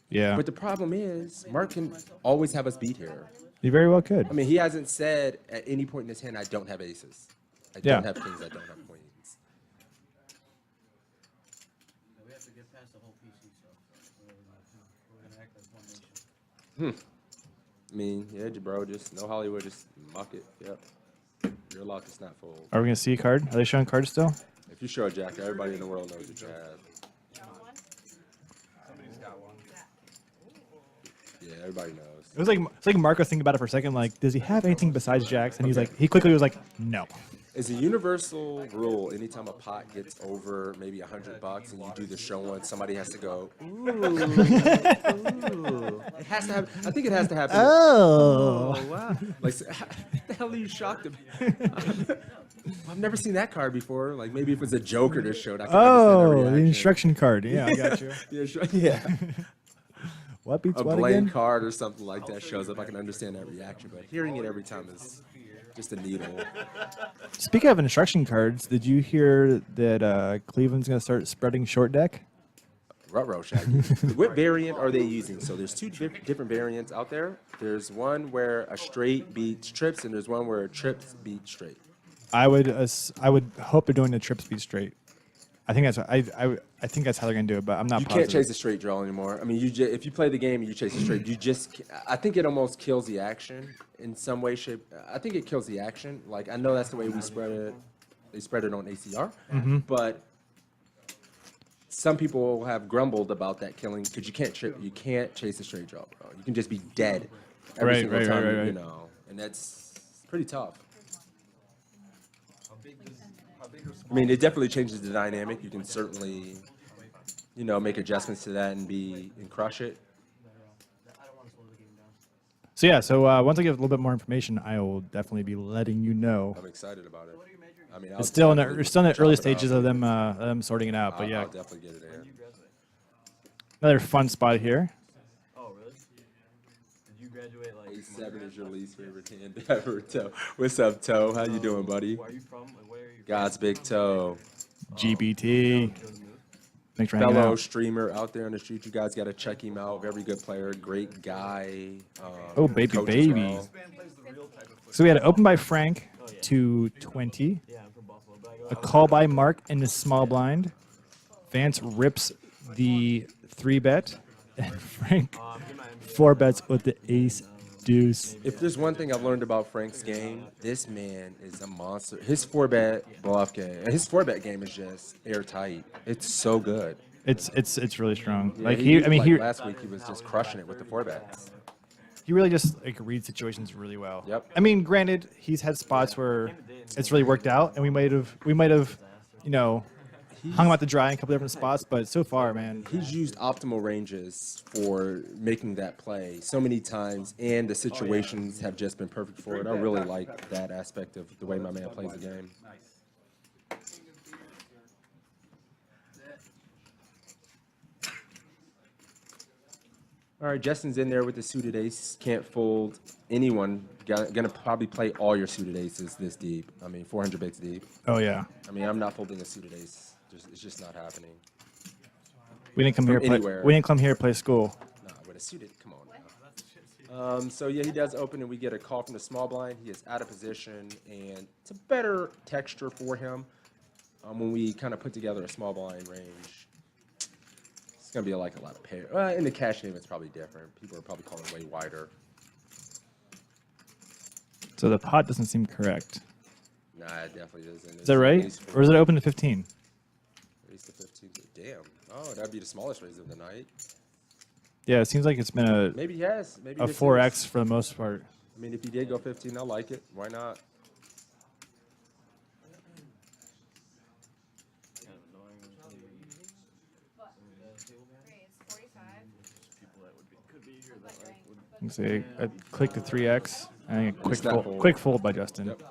S1: Yeah.
S2: But the problem is, Mark can always have us beat here.
S1: You very well could.
S2: I mean, he hasn't said at any point in his hand, I don't have aces. I
S1: Yeah.
S2: don't have kings, I don't have queens.
S3: We have to get past the whole PC stuff. We're going to act like one nation.
S2: I mean, yeah, bro, just no Hollywood, just muck it. Yep. Your luck is not full.
S1: Are we going to see a card? Are they showing cards still?
S2: If you show a jack, everybody in the world knows what you have.
S3: Somebody's got one.
S2: Yeah, everybody knows.
S1: It's like Mark was thinking about it for a second. Like, does he have anything besides jacks? And he quickly was like, no.
S2: It's a universal rule. Anytime a pot gets over maybe $100 and you do the show one, somebody has to go, ooh, ooh. It has to have. I think it has to happen.
S1: Oh.
S2: Wow. Like, the hell are you shocked about? I've never seen that card before. Like, maybe if it was a Joker that showed, I could understand
S1: Oh,
S2: the
S1: the
S2: reaction.
S1: instruction card. Yeah, I got you.
S2: Yeah, sure. Yeah.
S1: What beats
S2: A
S1: what
S2: blank
S1: again?
S2: card or something like that shows up. I can understand that reaction, but hearing it every time is just a needle.
S1: Speaking of instruction cards, did you hear that Cleveland's going to start spreading short deck?
S2: Ruh-roh, Shaggy. What variant are they using? So there's two different variants out there. There's one where a straight beats trips, and there's one where a trips beat straight.
S1: I would hope they're doing the trip speed straight. I think that's I think that's how they're gonna do it, but I'm not
S2: You
S1: positive.
S2: can't chase a straight draw anymore. I mean, if you play the game and you chase a straight, I think it almost kills the action in some way, shape. I think it kills the action. Like, I know that's the way we spread it. They spread it on ACR, but some people have grumbled about that killing because you can't chase a straight draw, bro. You can just be dead every
S1: Right,
S2: single
S1: right,
S2: time,
S1: right, right.
S2: you know, and that's pretty tough.
S3: How big or small?
S2: I mean, it definitely changes the dynamic. You can certainly, make adjustments to that and crush it.
S3: I don't want to slow the game down.
S1: So yeah, once I get a little bit more information, I will definitely be letting you know.
S2: I'm excited about it. I mean,
S1: It's still in the early stages of them sorting it out, but yeah,
S2: I'll definitely get it in.
S1: another fun spot here.
S3: Oh, really? Did you graduate like?
S2: A7 is your least favorite hand ever, Toe. What's up, Toe? How you doing, buddy?
S3: Where are you from? Like, where are you?
S2: God's big toe.
S1: GPT. Thanks for hanging
S2: fellow
S1: out.
S2: streamer out there on the street. You guys got to check him out. Very good player, great guy.
S1: Oh, baby,
S2: coach as
S1: baby.
S2: well.
S1: So we had an open by Frank to 20. A call by Mark in the small blind. Vance rips the 3-bet. And Frank 4-bets with the ace deuce.
S2: If there's one thing I've learned about Frank's game, this man is a monster. His 4-bet bluff game, and his 4-bet game is just airtight. It's so good.
S1: It's really strong.
S2: Yeah,
S1: Like he, I mean, he
S2: last week he was just crushing it with the 4-bets.
S1: he really just like reads situations really well.
S2: Yep.
S1: I mean, granted, he's had spots where it's really worked out, and we might have, you know, hung him out to dry in a couple different spots. But so far, man,
S2: He's used optimal ranges for making that play so many times, and the situations have just been perfect for it. I really like that aspect of the way my man plays the game. All right, Justin's in there with the suited ace. Can't fold anyone. Gonna probably play all your suited aces this deep. I mean, 400 bigs deep.
S1: oh yeah,
S2: I mean, I'm not folding a suited ace. It's just not happening.
S1: we didn't come here.
S2: From
S1: Play,
S2: anywhere.
S1: we didn't come here to play school.
S2: Nah, with a suited, come on now. So yeah, he does open, and we get a call from the small blind. He is out of position, and it's a better texture for him when we kind of put together a small blind range. It's gonna be like a lot of pair. In the cash game, it's probably different. People are probably calling way wider.
S1: So the pot doesn't seem correct.
S2: Nah, it definitely isn't.
S1: Is that right? Or is it open to 15?
S2: Raise to 15. Damn. Oh, that'd be the smallest raise of the night.
S1: Yeah, it seems like it's been a
S2: Maybe he has. Maybe
S1: a
S2: this
S1: 4x
S2: is-
S1: for the most part.
S2: I mean, if he did go 15, I like it. Why not?
S5: Raise 45.
S1: Let's see, I clicked the 3x. And a quick
S2: Snap
S1: fold,
S2: fold.
S1: quick fold by Justin.
S2: Yep.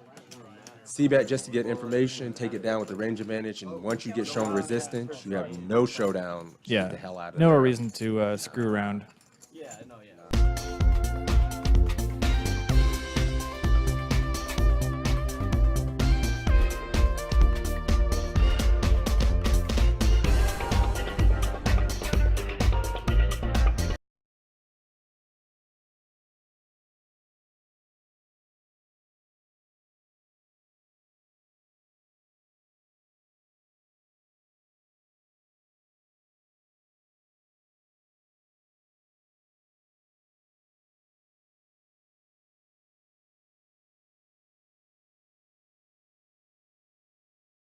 S2: C-bet just to get information, take it down with the range advantage, and once you get shown resistance, you have no showdown. Just
S1: Yeah,
S2: Get the hell out of
S1: no
S2: there.
S1: reason to screw around.
S3: Yeah, no, yeah.